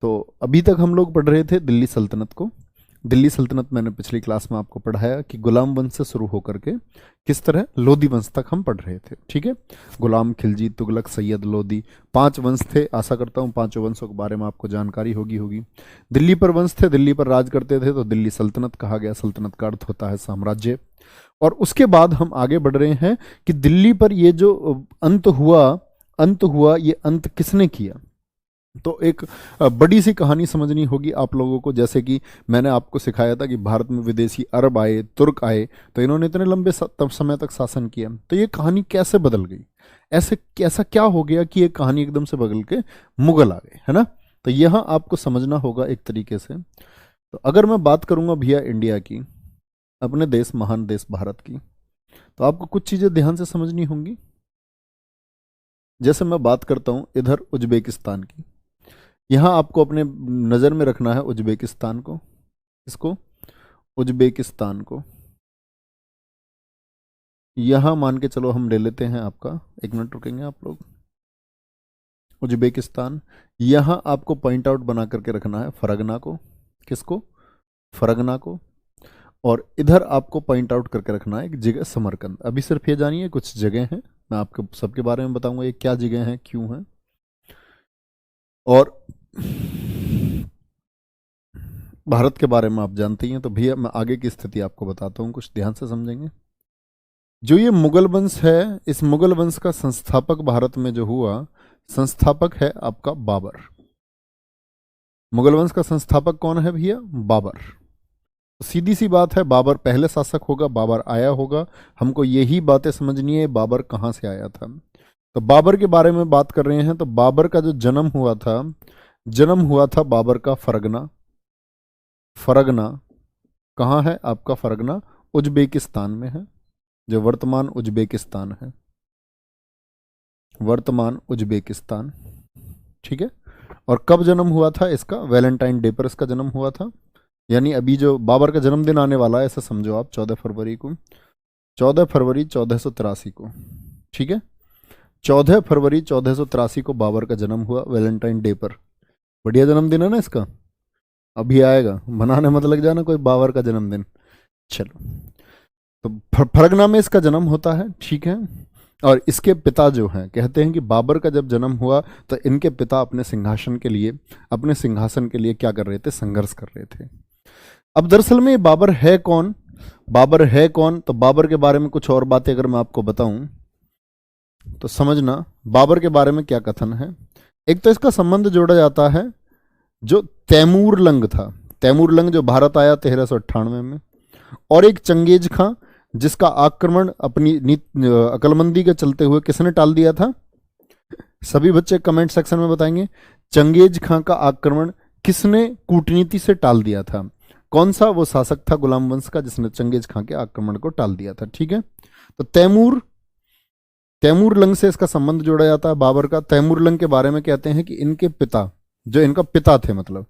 तो अभी तक हम लोग पढ़ रहे थे दिल्ली सल्तनत को। दिल्ली सल्तनत मैंने पिछली क्लास में आपको पढ़ाया कि गुलाम वंश से शुरू होकर के किस तरह लोधी वंश तक हम पढ़ रहे थे। ठीक है, गुलाम खिलजी, तुगलक, सैयद, लोधी, 5 वंश थे। आशा करता हूँ 5 वंशों के बारे में आपको जानकारी होगी। दिल्ली पर वंश थे, दिल्ली पर राज करते थे, तो दिल्ली सल्तनत कहा गया। सल्तनत का अर्थ होता है साम्राज्य। और उसके बाद हम आगे बढ़ रहे हैं कि दिल्ली पर ये जो अंत हुआ ये अंत किसने किया। तो एक बड़ी सी कहानी समझनी होगी आप लोगों को। जैसे कि मैंने आपको सिखाया था कि भारत में विदेशी अरब आए, तुर्क आए, तो इन्होंने इतने लंबे समय तक शासन किया। तो ये कहानी कैसे बदल गई, ऐसा क्या हो गया कि ये कहानी एकदम से बदल के मुगल आ गए, है ना। तो यहाँ आपको समझना होगा एक तरीके से। तो अगर मैं बात करूंगा भैया इंडिया की, अपने देश, महान देश भारत की, तो आपको कुछ चीजें ध्यान से समझनी होंगी। जैसे मैं बात करता हूं इधर उज्बेकिस्तान की, यहां आपको अपने नजर में रखना है उज्बेकिस्तान को। इसको उज्बेकिस्तान को यहां मान के चलो हम ले लेते हैं आपका, 1 मिनट रुकेंगे आप लोग। उज्बेकिस्तान, यहां आपको पॉइंट आउट बना करके रखना है फरगना को। किसको? फरगना को। और इधर आपको पॉइंट आउट करके रखना है एक जगह समरकंद। अभी सिर्फ ये जानिए कुछ जगह हैं, मैं आपको सबके बारे में बताऊंगा ये क्या जगह हैं, क्यों हैं। और भारत के बारे में आप जानते ही हैं। तो भैया मैं आगे की स्थिति आपको बताता हूं, कुछ ध्यान से समझेंगे। जो ये मुगल वंश है, इस मुगल वंश का संस्थापक भारत में जो हुआ, संस्थापक है आपका बाबर। मुगल वंश का संस्थापक कौन है भैया? बाबर। तो सीधी सी बात है, बाबर पहले शासक होगा, बाबर आया होगा। हमको यही बातें समझनी है, बाबर कहाँ से आया था। तो बाबर के बारे में बात कर रहे हैं। तो बाबर का जो जन्म हुआ था बाबर का फरगना। फरगना कहाँ है आपका? फरगना उज्बेकिस्तान में है, जो वर्तमान उज्बेकिस्तान है, वर्तमान उज्बेकिस्तान। ठीक है। और कब जन्म हुआ था इसका? वैलेंटाइन डे पर इसका जन्म हुआ था। यानी अभी जो बाबर का जन्मदिन आने वाला है, ऐसा समझो आप, 14 फरवरी को, 14 फरवरी 1483 को। ठीक है, 14 फरवरी 1483 को बाबर का जन्म हुआ, वैलेंटाइन डे पर। बढ़िया जन्मदिन है ना इसका, अभी आएगा, मनाने मत लग जाना कोई बाबर का जन्मदिन। चलो, तो फरगना में इसका जन्म होता है। ठीक है। और इसके पिता जो हैं, कहते हैं कि बाबर का जब जन्म हुआ तो इनके पिता अपने सिंहासन के लिए क्या कर रहे थे? संघर्ष कर रहे थे। अब दरअसल में बाबर है कौन? तो बाबर के बारे में कुछ और बातें अगर मैं आपको बताऊं तो समझना बाबर के बारे में क्या कथन है। एक तो इसका संबंध जोड़ा जाता है जो तैमूर लंग था, तैमूर लंग जो भारत आया 1398 में, और एक चंगेज खां जिसका आक्रमण अपनी अकलमंदी के चलते हुए किसने टाल दिया था? सभी बच्चे कमेंट सेक्शन में बताएंगे, चंगेज खां का आक्रमण किसने कूटनीति से टाल दिया था? कौन सा वो शासक था गुलाम वंश का जिसने चंगेज खां के आक्रमण को टाल दिया था? ठीक है। तो तैमूर लंग से इसका संबंध जोड़ा जाता है बाबर का। तैमूर लंग के बारे में कहते हैं कि इनके पिता, जो इनका पिता थे, मतलब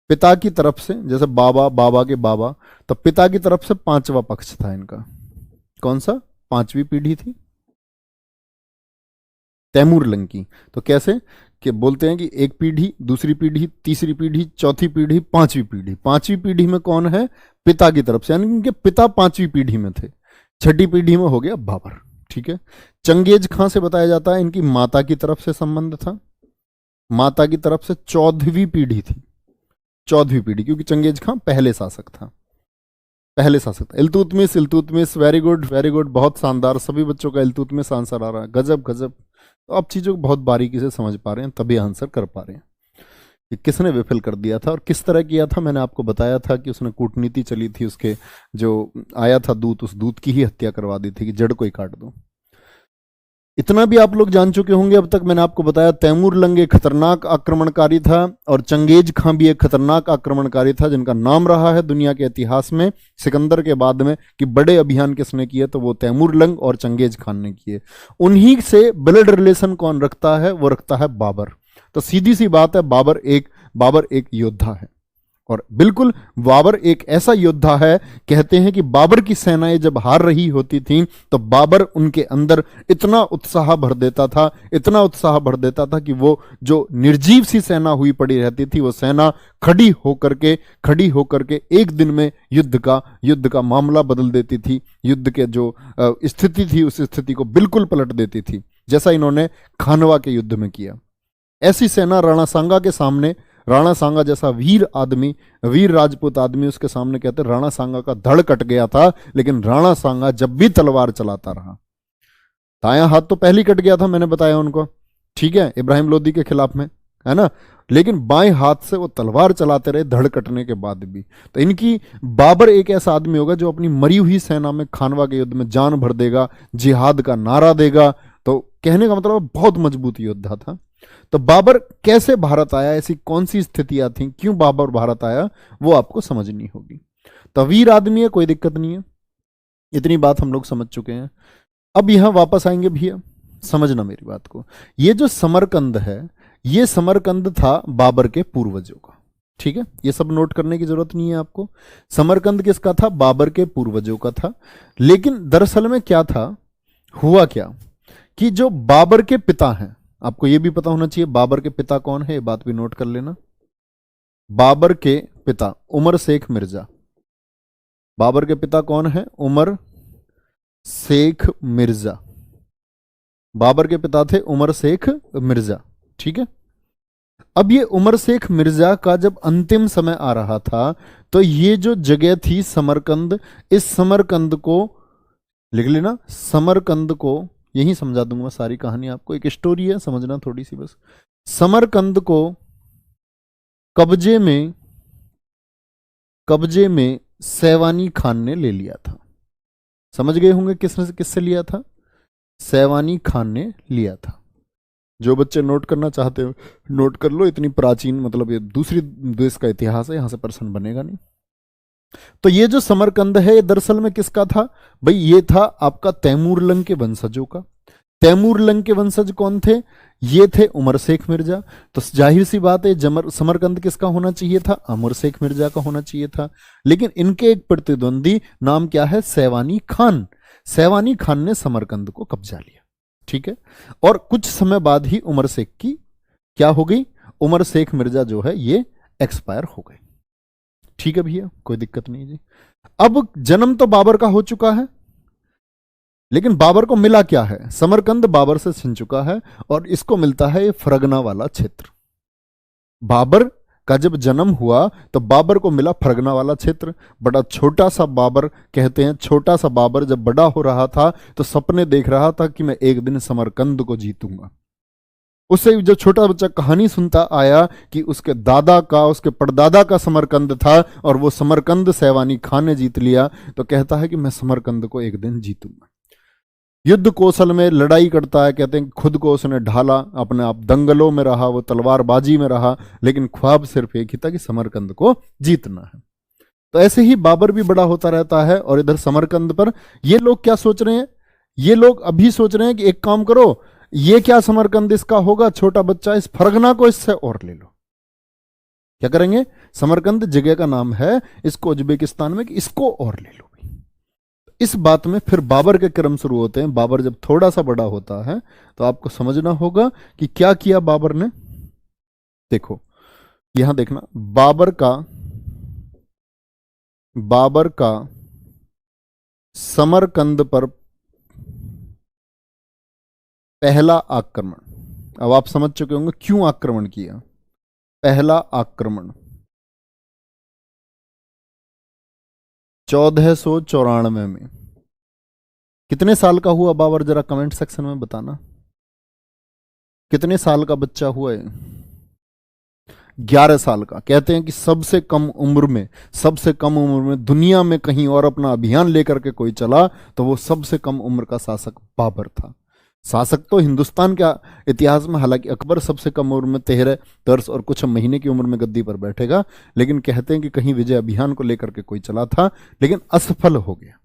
पिता की तरफ से, जैसे बाबा के बाबा, तो पिता की तरफ से 5वां पक्ष था इनका। कौन सा? 5वीं पीढ़ी थी तैमूर लंग की। तो कैसे कि बोलते हैं कि एक पीढ़ी, दूसरी पीढ़ी, तीसरी पीढ़ी, चौथी पीढ़ी, 5वीं पीढ़ी। 5वीं पीढ़ी में कौन है? पिता की तरफ से, यानी इनके पिता 5वीं पीढ़ी में थे। 6ठी पीढ़ी में हो गया बाबर। ठीक है। चंगेज खां से बताया जाता है इनकी माता की तरफ से संबंध था, माता की तरफ से 14वीं पीढ़ी थी, 14वीं पीढ़ी, क्योंकि चंगेज खां पहले शासक था। इल्तुतमिश, वेरी गुड, बहुत शानदार। सभी बच्चों का इल्तुतमिश आंसर आ रहा है, गजब। तो आप चीजों को बहुत बारीकी से समझ पा रहे हैं, तभी आंसर कर पा रहे हैं कि किसने विफल कर दिया था और किस तरह किया था। मैंने आपको बताया था कि उसने कूटनीति चली थी, उसके जो आया था दूत, उस दूत की ही हत्या करवा दी थी कि जड़ को ही काट दो। इतना भी आप लोग जान चुके होंगे अब तक। मैंने आपको बताया तैमूर लंग एक खतरनाक आक्रमणकारी था और चंगेज खां भी एक खतरनाक आक्रमणकारी था, जिनका नाम रहा है दुनिया के इतिहास में सिकंदर के बाद में कि बड़े अभियान किसने किए, तो वो तैमूर लंग और चंगेज खान ने किए। उन्हीं से ब्लड रिलेशन कौन रखता है? वो रखता है बाबर। तो सीधी सी बात है, बाबर एक योद्धा है। और बिल्कुल बाबर एक ऐसा योद्धा है, कहते हैं कि बाबर की सेनाएं जब हार रही होती थीं तो बाबर उनके अंदर इतना उत्साह भर देता था, इतना उत्साह भर देता था कि वो जो निर्जीव सी सेना हुई पड़ी रहती थी वो सेना खड़ी होकर के एक दिन में युद्ध का मामला बदल देती थी, युद्ध के जो स्थिति थी उस स्थिति को बिल्कुल पलट देती थी, जैसा इन्होंने खानवा के युद्ध में किया। ऐसी सेना राणा सांगा के सामने, राणा सांगा जैसा वीर आदमी, वीर राजपूत आदमी, उसके सामने कहते राणा सांगा का धड़ कट गया था, लेकिन राणा सांगा जब भी तलवार चलाता रहा, दायां हाथ तो पहले कट गया था, मैंने बताया उनको, ठीक है, इब्राहिम लोदी के खिलाफ में, है ना, लेकिन बाएं हाथ से वो तलवार चलाते रहे धड़ कटने के बाद भी। तो इनकी बाबर एक ऐसा आदमी होगा जो अपनी मरी हुई सेना में खानवा के युद्ध में जान भर देगा, जिहाद का नारा देगा। तो कहने का मतलब बहुत मजबूत योद्धा था। तो बाबर कैसे भारत आया, ऐसी कौन सी स्थितियां थी, क्यों बाबर भारत आया, वो आपको समझनी होगी। तो वीर आदमी है, कोई दिक्कत नहीं है, इतनी बात हम लोग समझ चुके हैं। अब यहां वापस आएंगे भैया, समझना मेरी बात को। ये जो समरकंद है, ये समरकंद था बाबर के पूर्वजों का, ठीक है, ये सब नोट करने की जरूरत नहीं है आपको। समरकंद किसका था, बाबर के पूर्वजों का था। लेकिन दरअसल में क्या था, हुआ क्या कि जो बाबर के पिता हैं, आपको यह भी पता होना चाहिए बाबर के पिता कौन है, ये बात भी नोट कर लेना। बाबर के पिता उमर शेख मिर्जा, बाबर के पिता कौन है, उमर शेख मिर्जा, बाबर के पिता थे उमर शेख मिर्जा, ठीक है। अब ये उमर शेख मिर्जा का जब अंतिम समय आ रहा था, तो ये जो जगह थी समरकंद, इस समरकंद को लिख लेना, समरकंद को यही समझा दूंगा सारी कहानी आपको, एक स्टोरी है, समझना थोड़ी सी बस। समरकंद को कब्जे में सैवानी खान ने ले लिया था। समझ गए होंगे किससे लिया था, सैवानी खान ने लिया था। जो बच्चे नोट करना चाहते हो नोट कर लो, इतनी प्राचीन, मतलब ये दूसरी देश का इतिहास है, यहां से प्रश्न बनेगा नहीं। तो ये जो समरकंद है, ये दरअसल में किसका था भाई, ये था आपका तैमूरलंग के वंशजों का। तैमूरलंग के वंशज कौन थे, ये थे उमर शेख मिर्जा। तो जाहिर सी बात है समरकंद किसका होना चाहिए था, उमर शेख मिर्जा का होना चाहिए था। लेकिन इनके एक प्रतिद्वंदी, नाम क्या है, सैवानी खान, सैवानी खान ने समरकंद को कब्जा लिया, ठीक है। और कुछ समय बाद ही उमर शेख की क्या हो गई, उमर शेख मिर्जा जो है ये एक्सपायर हो गए, ठीक है भैया, कोई दिक्कत नहीं जी। अब जन्म तो बाबर का हो चुका है, लेकिन बाबर को मिला क्या है, समरकंद बाबर से छिन चुका है और इसको मिलता है ये फरगना वाला क्षेत्र। बाबर का जब जन्म हुआ तो बाबर को मिला फरगना वाला क्षेत्र, बड़ा छोटा सा बाबर, कहते हैं छोटा सा बाबर जब बड़ा हो रहा था तो सपने देख रहा था कि मैं एक दिन समरकंद को जीतूंगा। उससे जो छोटा बच्चा कहानी सुनता आया कि उसके दादा का, उसके परदादा का समरकंद था और वो समरकंद सैवानी खान ने जीत लिया, तो कहता है कि मैं समरकंद को एक दिन जीतूंगा। युद्ध कौशल में लड़ाई करता है, कहते हैं खुद को उसने ढाला, अपने आप दंगलों में रहा, वो तलवारबाजी में रहा, लेकिन ख्वाब सिर्फ एक ही था कि समरकंद को जीतना है। तो ऐसे ही बाबर भी बड़ा होता रहता है और इधर समरकंद पर ये लोग क्या सोच रहे हैं, ये लोग अभी सोच रहे हैं कि एक काम करो, ये क्या समरकंद इसका होगा, छोटा बच्चा, इस फरगना को इससे और ले लो। क्या करेंगे, समरकंद जगह का नाम है, इसको उज्बेकिस्तान में, कि इसको और ले लो। इस बात में फिर बाबर के क्रम शुरू होते हैं। बाबर जब थोड़ा सा बड़ा होता है तो आपको समझना होगा कि क्या किया बाबर ने। देखो यहां देखना, बाबर का समरकंद पर पहला आक्रमण, अब आप समझ चुके होंगे क्यों आक्रमण किया। पहला आक्रमण 1494 में। कितने साल का हुआ बाबर, जरा कमेंट सेक्शन में बताना, कितने साल का बच्चा हुआ है। 11 साल का। कहते हैं कि सबसे कम उम्र में दुनिया में कहीं और अपना अभियान लेकर के कोई चला तो वो सबसे कम उम्र का शासक बाबर था। शासक तो हिंदुस्तान के इतिहास में हालांकि अकबर सबसे कम उम्र में 13 वर्ष और कुछ महीने की उम्र में गद्दी पर बैठेगा, लेकिन कहते हैं कि कहीं विजय अभियान को लेकर के कोई चला था लेकिन असफल हो गया।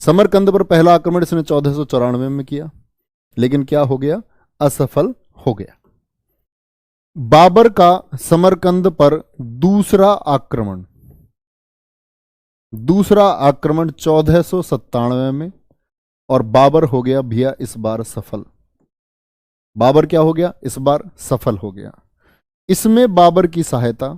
समरकंद पर पहला आक्रमण इसने 1494 में किया, लेकिन क्या हो गया, असफल हो गया। बाबर का समरकंद पर दूसरा आक्रमण 1497 में, और बाबर हो गया भैया इस बार सफल। बाबर क्या हो गया इस बार सफल हो गया। इसमें बाबर की सहायता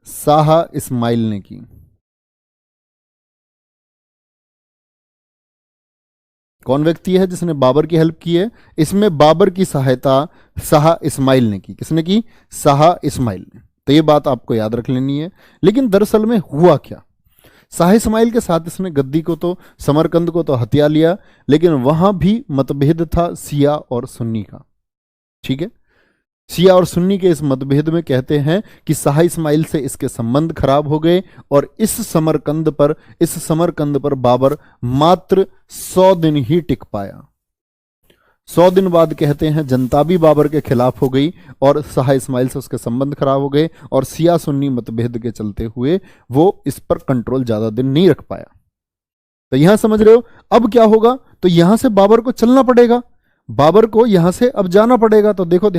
शाह इस्माइल ने की। कौन व्यक्ति है जिसने बाबर की हेल्प की है? इसमें बाबर की सहायता शाह इस्माइल ने की। किसने की? शाह इस्माइल ने। तो ये बात आपको याद रख लेनी है। लेकिन दरअसल में हुआ क्या? शाह इस्माइल के साथ इसने गद्दी को तो, समरकंद को तो हथिया लिया, लेकिन वहां भी मतभेद था शिया और सुन्नी का। ठीक है, शिया और सुन्नी के इस मतभेद में कहते हैं कि शाह इस्माइल से इसके संबंध खराब हो गए, और इस समरकंद पर बाबर मात्र 100 दिन ही टिक पाया। 100 दिन बाद कहते हैं जनता भी बाबर के खिलाफ हो गई, और शाह इस्माइल से उसके संबंध खराब हो गए, और शिया सुन्नी मतभेद के चलते हुए वो इस पर कंट्रोल ज्यादा दिन नहीं रख पाया। तो यहां समझ रहे हो अब क्या होगा? तो यहां से बाबर को चलना पड़ेगा, बाबर को यहां से अब जाना पड़ेगा। तो देखो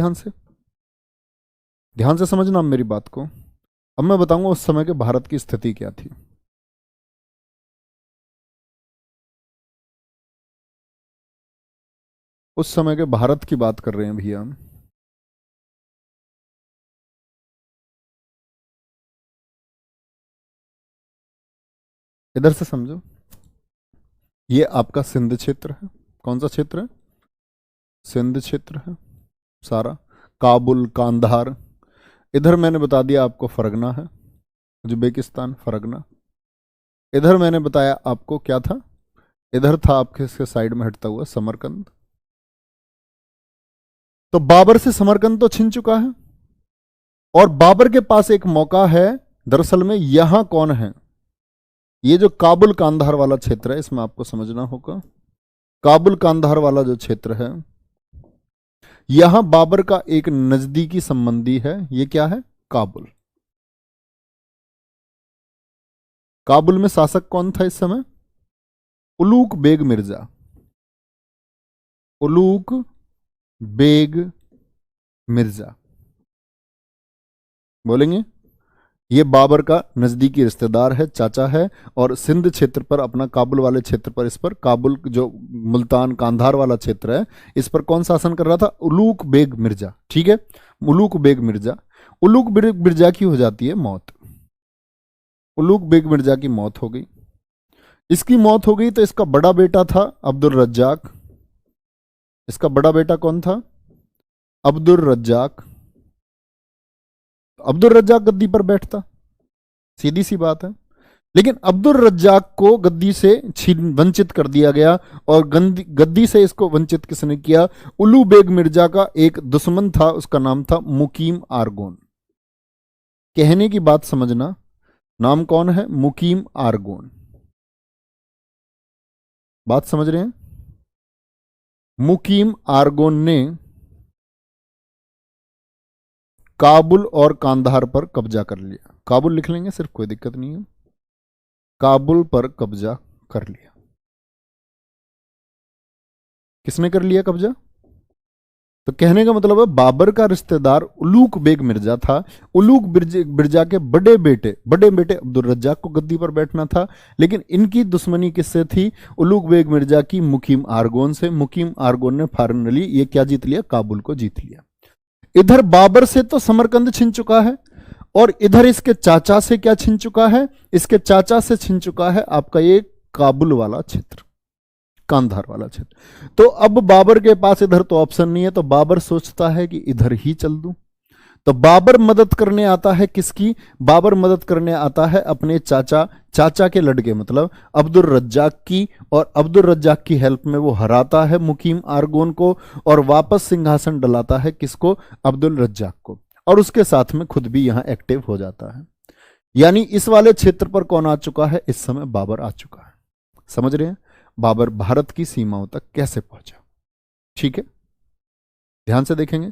ध्यान से समझना मेरी बात को। अब मैं बताऊंगा उस समय के भारत की स्थिति क्या थी। उस समय के भारत की बात कर रहे हैं भैया हम। इधर से समझो, ये आपका सिंध क्षेत्र है। कौन सा क्षेत्र है? सिंध क्षेत्र है सारा, काबुल, कांधार। इधर मैंने बता दिया आपको फरगना है, उज्बेकिस्तान फरगना। इधर मैंने बताया आपको क्या था, इधर था आपके इसके साइड में हटता हुआ समरकंद। तो बाबर से समरकंद तो छिन चुका है, और बाबर के पास एक मौका है। दरअसल में यहां कौन है? ये जो काबुल कांधार वाला क्षेत्र है, इसमें आपको समझना होगा। काबुल कांधार वाला जो क्षेत्र है, यहां बाबर का एक नजदीकी संबंधी है। ये क्या है? काबुल। काबुल में शासक कौन था इस समय? उलूक बेग मिर्जा। उलूक बेग मिर्जा बोलेंगे। ये बाबर का नजदीकी रिश्तेदार है, चाचा है, और सिंध क्षेत्र पर, अपना काबुल वाले क्षेत्र पर, इस पर काबुल जो मुल्तान कांधार वाला क्षेत्र है, इस पर कौन शासन कर रहा था? उलूक बेग मिर्जा। ठीक है, उलूक बेग मिर्जा। उलूक बेग मिर्जा की हो जाती है मौत। उलूक बेग मिर्जा की मौत हो गई। इसकी मौत हो गई तो इसका बड़ा बेटा था अब्दुल रज्जाक। इसका बड़ा बेटा कौन था? अब्दुल रज्जाक। अब्दुल रज्जाक गद्दी पर बैठता, सीधी सी बात है। लेकिन अब्दुल रज्जाक को गद्दी से वंचित कर दिया गया, और गद्दी से इसको वंचित किसने किया? उलू बेग मिर्जा का एक दुश्मन था, उसका नाम था मुकीम आरगोन। कहने की बात समझना, नाम कौन है? मुकीम आरगोन। बात समझ रहे हैं? मुकीम आरगोन ने काबुल और कांधार पर कब्जा कर लिया। काबुल लिख लेंगे सिर्फ, कोई दिक्कत नहीं है। काबुल पर कब्जा कर लिया। किसने कर लिया कब्जा? तो कहने का मतलब है बाबर का रिश्तेदार उलूक बेग मिर्जा था। उलूक मिर्जा के बड़े बेटे अब्दुल रज्जाक को गद्दी पर बैठना था, लेकिन इनकी दुश्मनी किससे थी? उलूक बेग मिर्जा की मुकीम आरगोन से। मुकीम आरगोन ने फाइनली ये क्या जीत लिया? काबुल को जीत लिया। इधर बाबर से तो समरकंद छिन चुका है, और इधर इसके चाचा से क्या छिन चुका है? इसके चाचा से छिन चुका है आपका ये काबुल वाला क्षेत्र, कांधार वाला क्षेत्र। तो अब बाबर के पास इधर तो ऑप्शन नहीं है, तो बाबर सोचता है कि इधर ही चल दूं। तो बाबर मदद करने आता है किसकी? बाबर मदद करने आता है अपने चाचा के लड़के, मतलब अब्दुल रज्जाक की, और अब्दुल रज्जाक की हेल्प में वो हराता है मुकीम आरगोन को, और वापस सिंहासन डलाता है किसको? अब्दुल रज्जाक को, और उसके साथ में खुद भी यहां एक्टिव हो जाता है। यानी इस वाले क्षेत्र पर कौन आ चुका है? इस समय बाबर आ चुका है। समझ रहे हैं बाबर भारत की सीमाओं तक कैसे पहुंचा? ठीक है, ध्यान से देखेंगे।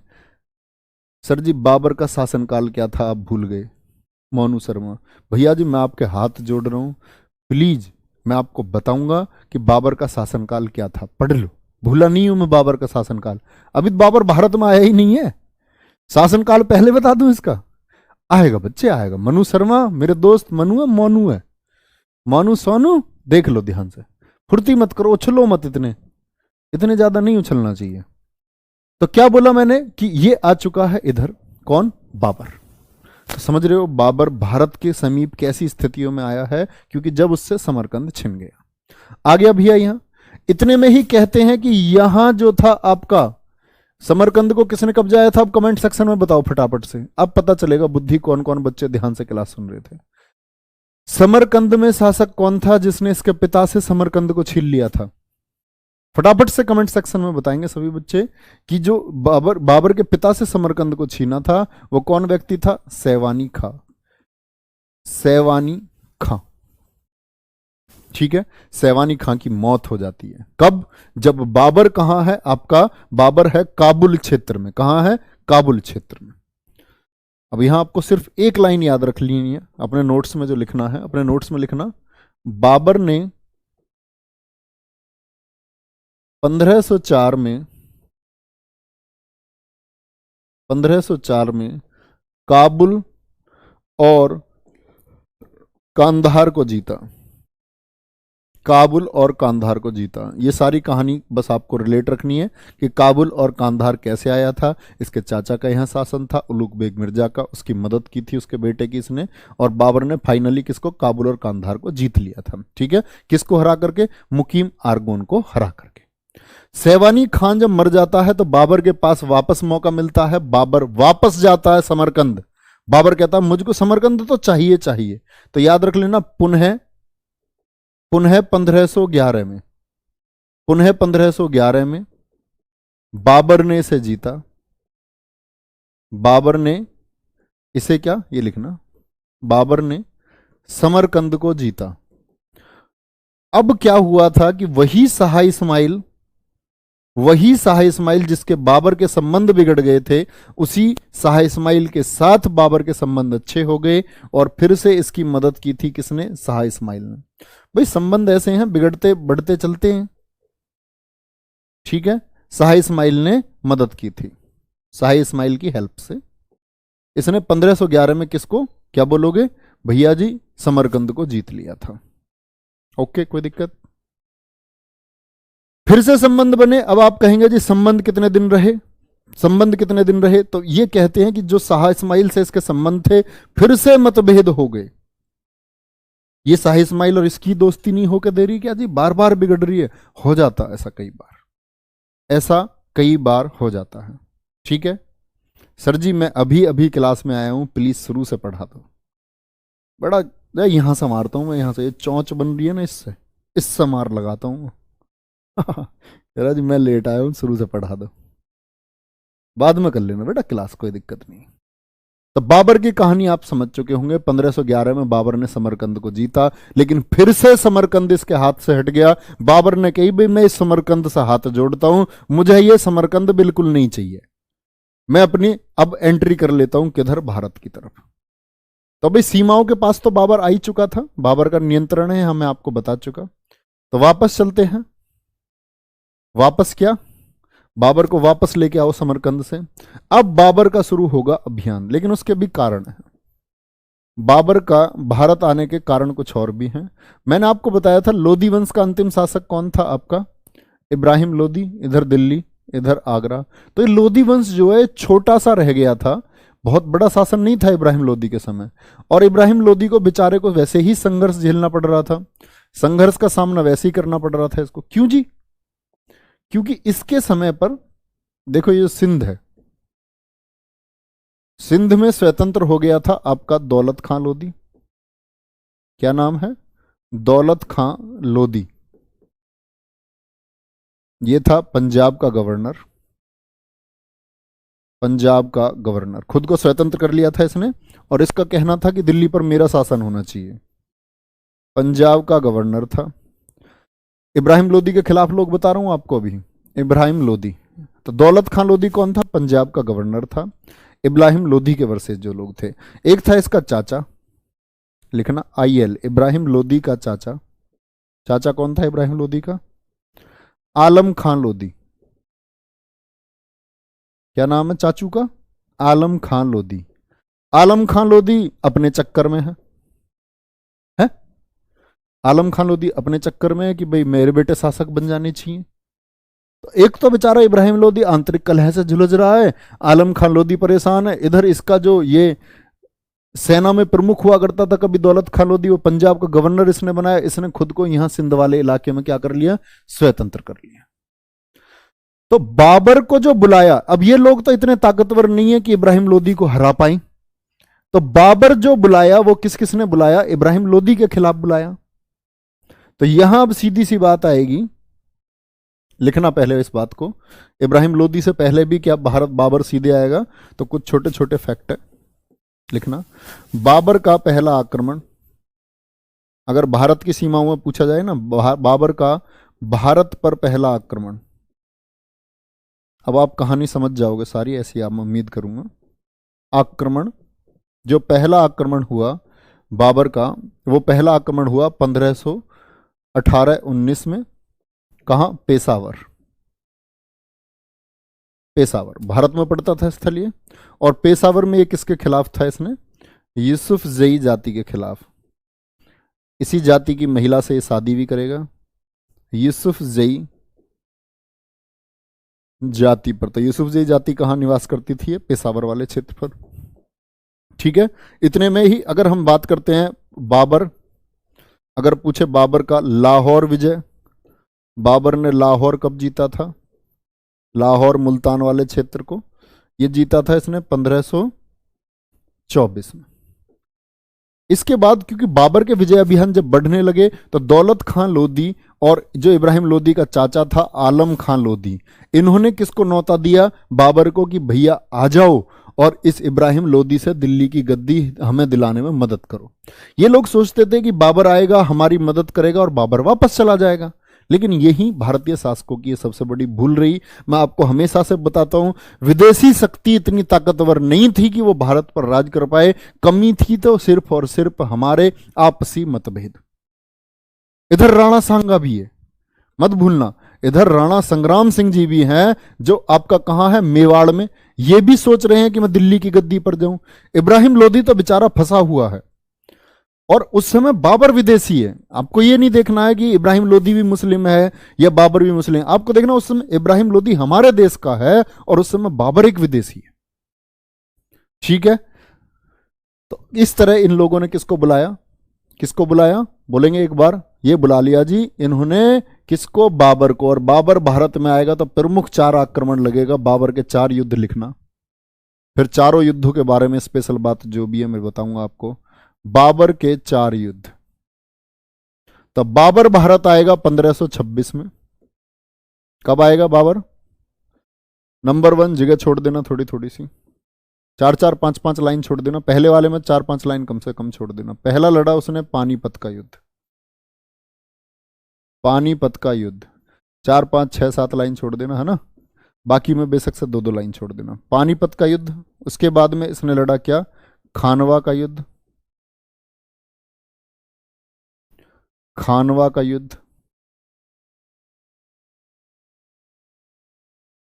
सर जी बाबर का शासनकाल क्या था आप भूल गए? मोनू शर्मा। भैया जी मैं आपके हाथ जोड़ रहा हूं, प्लीज मैं आपको बताऊंगा कि बाबर का शासनकाल क्या था, पढ़ लो। भूला नहीं हूं मैं बाबर का शासनकाल। अभी तो बाबर भारत में आया ही नहीं है, शासनकाल पहले बता दूं इसका। आएगा बच्चे, आएगा। मनु शर्मा मेरे दोस्त मनु है, मोनू है, मोनू सोनू, देख लो ध्यान से। फुर्ती मत करो, उछलो मत, इतने इतने ज्यादा नहीं उछलना चाहिए। तो क्या बोला मैंने कि ये आ चुका है इधर, कौन? बाबर। तो समझ रहे हो बाबर भारत के समीप कैसी स्थितियों में आया है, क्योंकि जब उससे समरकंद छिन गया। आ गया भैया यहां। इतने में ही कहते हैं कि यहां जो था आपका समरकंद को किसने कब्जाया था, अब कमेंट सेक्शन में बताओ फटाफट से, अब पता चलेगा बुद्धि कौन कौन बच्चे ध्यान से क्लास सुन रहे थे। समरकंद में शासक कौन था जिसने इसके पिता से समरकंद को छीन लिया था? फटाफट से कमेंट सेक्शन में बताएंगे सभी बच्चे कि जो बाबर के पिता से समरकंद को छीना था वो कौन व्यक्ति था? सैवानी खां। सैवानी खां, ठीक है। सैवानी खां की मौत हो जाती है कब? जब बाबर कहां है आपका? बाबर है काबुल क्षेत्र में। कहां है? काबुल क्षेत्र में। अब यहां आपको सिर्फ एक लाइन याद रख लेनी है, अपने नोट्स में जो लिखना है, अपने नोट्स में लिखना, बाबर ने 1504 में काबुल और कांधार को जीता। काबुल और कांधार को जीता। ये सारी कहानी बस आपको रिलेट रखनी है कि काबुल और कांधार कैसे आया था। इसके चाचा का यहाँ शासन था, उलुग बेग मिर्जा का, उसकी मदद की थी उसके बेटे की इसने, और बाबर ने फाइनली किसको? काबुल और कांधार को जीत लिया था, ठीक है। किसको हरा करके? मुकीम आर्गोन को हरा करके। सैवानी खान जब मर जाता है तो बाबर के पास वापस मौका मिलता है, बाबर वापस जाता है समरकंद। बाबर कहता है मुझको समरकंद तो चाहिए चाहिए। तो याद रख लेना, पुनः 1511 में, पुनः 1511 में बाबर ने इसे जीता। बाबर ने इसे क्या, ये लिखना, बाबर ने समरकंद को जीता। अब क्या हुआ था कि वही शाह इस्माइल जिसके बाबर के संबंध बिगड़ गए थे, उसी शाह इस्माइल के साथ बाबर के संबंध अच्छे हो गए, और फिर से इसकी मदद की थी किसने? शाह इस्माइल ने। भाई संबंध ऐसे हैं, बिगड़ते बढ़ते चलते हैं, ठीक है। शाह इस्माइल ने मदद की थी, शाह इस्माइल की हेल्प से इसने 1511 में किसको, क्या बोलोगे भैया जी? समरकंद को जीत लिया था। ओके, कोई दिक्कत? फिर से संबंध बने। अब आप कहेंगे जी संबंध कितने दिन रहे, संबंध कितने दिन रहे? तो ये कहते हैं कि जो शाह इस्माइल से इसके संबंध थे फिर से मतभेद हो गए। ये शाह इस्माइल और इसकी दोस्ती नहीं होकर दे रही क्या जी, बार बार बिगड़ रही है। हो जाता ऐसा कई बार, ऐसा कई बार हो जाता है, ठीक है। सर जी मैं अभी अभी क्लास में आया हूं, प्लीज शुरू से पढ़ा दो। बड़ा यहां से मारता हूं मैं, यहां से ये चौंच बन रही है ना, इससे मार लगाता हूं। यार जी मैं लेट आया हूं, शुरू से पढ़ा दो, बाद में कर लेना बेटा क्लास, कोई दिक्कत नहीं। तो बाबर की कहानी आप समझ चुके होंगे। 1511 में बाबर ने समरकंद को जीता, लेकिन फिर से समरकंद इसके हाथ से हट गया। बाबर ने कही भाई मैं इस समरकंद से हाथ जोड़ता हूं, मुझे ये समरकंद बिल्कुल नहीं चाहिए, मैं अपनी अब एंट्री कर लेता हूं किधर? भारत की तरफ। तो भाई सीमाओं के पास तो बाबर आ ही चुका था, बाबर का नियंत्रण है, हमें आपको बता चुका। तो वापस चलते हैं, वापस क्या, बाबर को वापस लेके आओ समरकंद से। अब बाबर का शुरू होगा अभियान, लेकिन उसके भी कारण है। बाबर का भारत आने के कारण कुछ और भी हैं। मैंने आपको बताया था लोधी वंश का अंतिम शासक कौन था आपका? इब्राहिम लोधी। इधर दिल्ली, इधर आगरा। तो ये लोधी वंश जो है छोटा सा रह गया था, बहुत बड़ा शासन नहीं था इब्राहिम लोधी के समय। और इब्राहिम लोधी को बेचारे को वैसे ही संघर्ष झेलना पड़ रहा था, संघर्ष का सामना वैसे ही करना पड़ रहा था इसको। क्यों जी? क्योंकि इसके समय पर देखो ये सिंध है, सिंध में स्वतंत्र हो गया था आपका दौलत खां लोधी। क्या नाम है? दौलत खां लोधी। ये था पंजाब का गवर्नर, पंजाब का गवर्नर, खुद को स्वतंत्र कर लिया था इसने, और इसका कहना था कि दिल्ली पर मेरा शासन होना चाहिए। पंजाब का गवर्नर था। इब्राहिम लोधी के खिलाफ लोग बता रहा हूं आपको अभी, इब्राहिम लोधी। तो दौलत खां लोधी कौन था? पंजाब का गवर्नर था। इब्राहिम लोधी के वर्सेस जो लोग थे, एक था इसका चाचा, लिखना IL, इब्राहिम लोदी का चाचा। चाचा कौन था इब्राहिम लोदी का? आलम खान लोदी। क्या नाम है चाचू का? आलम खान लोदी। आलम खान लोदी अपने चक्कर में है? आलम खान लोदी अपने चक्कर में है कि भाई मेरे बेटे शासक बन जाने चाहिए। तो एक तो बेचारा इब्राहिम लोदी आंतरिक कलह से झुलझ रहा है, आलम खान लोदी परेशान है, इधर इसका जो ये सेना में प्रमुख हुआ करता था कभी दौलत खान लोदी, वो पंजाब का गवर्नर इसने बनाया, इसने खुद को यहां सिंध वाले इलाके में क्या कर लिया? स्वतंत्र कर लिया। तो बाबर को जो बुलाया, अब ये लोग तो इतने ताकतवर नहीं है कि इब्राहिम लोदी को हरा पाए, तो बाबर जो बुलाया वो किस किसने बुलाया? इब्राहिम लोदी के खिलाफ बुलाया। तो यहां अब सीधी सी बात आएगी, लिखना पहले इस बात को, इब्राहिम लोदी से पहले भी क्या भारत बाबर सीधे आएगा? तो कुछ छोटे छोटे फैक्ट है, लिखना। बाबर का पहला आक्रमण, अगर भारत की सीमाओं में पूछा जाए ना, बाबर का भारत पर पहला आक्रमण, अब आप कहानी समझ जाओगे सारी, ऐसी आप उम्मीद करूंगा। आक्रमण, जो पहला आक्रमण हुआ बाबर का, वो पहला आक्रमण हुआ 1518-19 में। कहां? पेशावर। पेशावर भारत में पड़ता था स्थलीय, और पेशावर में ये किसके खिलाफ था? इसने यूसुफ जई जाति के खिलाफ। इसी जाति की महिला से ये शादी भी करेगा, यूसुफ जई जाति पर। तो यूसुफ जई जाति कहां निवास करती थी? पेशावर वाले क्षेत्र पर। ठीक है, इतने में ही अगर हम बात करते हैं बाबर, अगर पूछे बाबर का लाहौर विजय, बाबर ने लाहौर कब जीता था? लाहौर मुल्तान वाले क्षेत्र को ये जीता था इसने 1524 में। इसके बाद क्योंकि बाबर के विजय अभियान जब बढ़ने लगे, तो दौलत खान लोदी और जो इब्राहिम लोदी का चाचा था आलम खान लोदी, इन्होंने किसको न्योता दिया? बाबर को, कि भैया आ जाओ और इस इब्राहिम लोदी से दिल्ली की गद्दी हमें दिलाने में मदद करो। ये लोग सोचते थे कि बाबर आएगा, हमारी मदद करेगा और बाबर वापस चला जाएगा, लेकिन यही भारतीय शासकों की सबसे बड़ी भूल रही। मैं आपको हमेशा से बताता हूं, विदेशी शक्ति इतनी ताकतवर नहीं थी कि वो भारत पर राज कर पाए, कमी थी तो सिर्फ और सिर्फ हमारे आपसी मतभेद। इधर राणा सांगा भी है, मत भूलना, इधर राणा संग्राम सिंह जी भी हैं, जो आपका कहां है? मेवाड़ में। ये भी सोच रहे हैं कि मैं दिल्ली की गद्दी पर जाऊं। इब्राहिम लोदी तो बेचारा फंसा हुआ है, और उस समय बाबर विदेशी है। आपको ये नहीं देखना है कि इब्राहिम लोदी भी मुस्लिम है या बाबर भी मुस्लिम है, आपको देखना उस समय इब्राहिम लोदी हमारे देश का है और उस समय बाबर एक विदेशी है। ठीक है, तो इस तरह इन लोगों ने किसको बुलाया? किसको बुलाया बोलेंगे एक बार? ये बुला लिया जी इन्होंने, किसको? बाबर को। और बाबर भारत में आएगा तो प्रमुख 4 आक्रमण लगेगा, बाबर के 4 युद्ध लिखना। फिर चारों युद्धों के बारे में स्पेशल बात जो भी है मैं बताऊंगा आपको। बाबर के 4 युद्ध। तब बाबर भारत आएगा 1526 में। कब आएगा बाबर? नंबर 1 जगह छोड़ देना थोड़ी थोड़ी सी, 4-4, 5-5 लाइन छोड़ देना, पहले वाले में 4-5 लाइन कम से कम छोड़ देना। पहला लड़ा उसने पानीपत का युद्ध, पानीपत का युद्ध 4-5-6-7 लाइन छोड़ देना, है ना, बाकी में बेशक से 2-2 लाइन छोड़ देना। पानीपत का युद्ध, उसके बाद में इसने लड़ा क्या? खानवा का युद्ध, खानवा का युद्ध।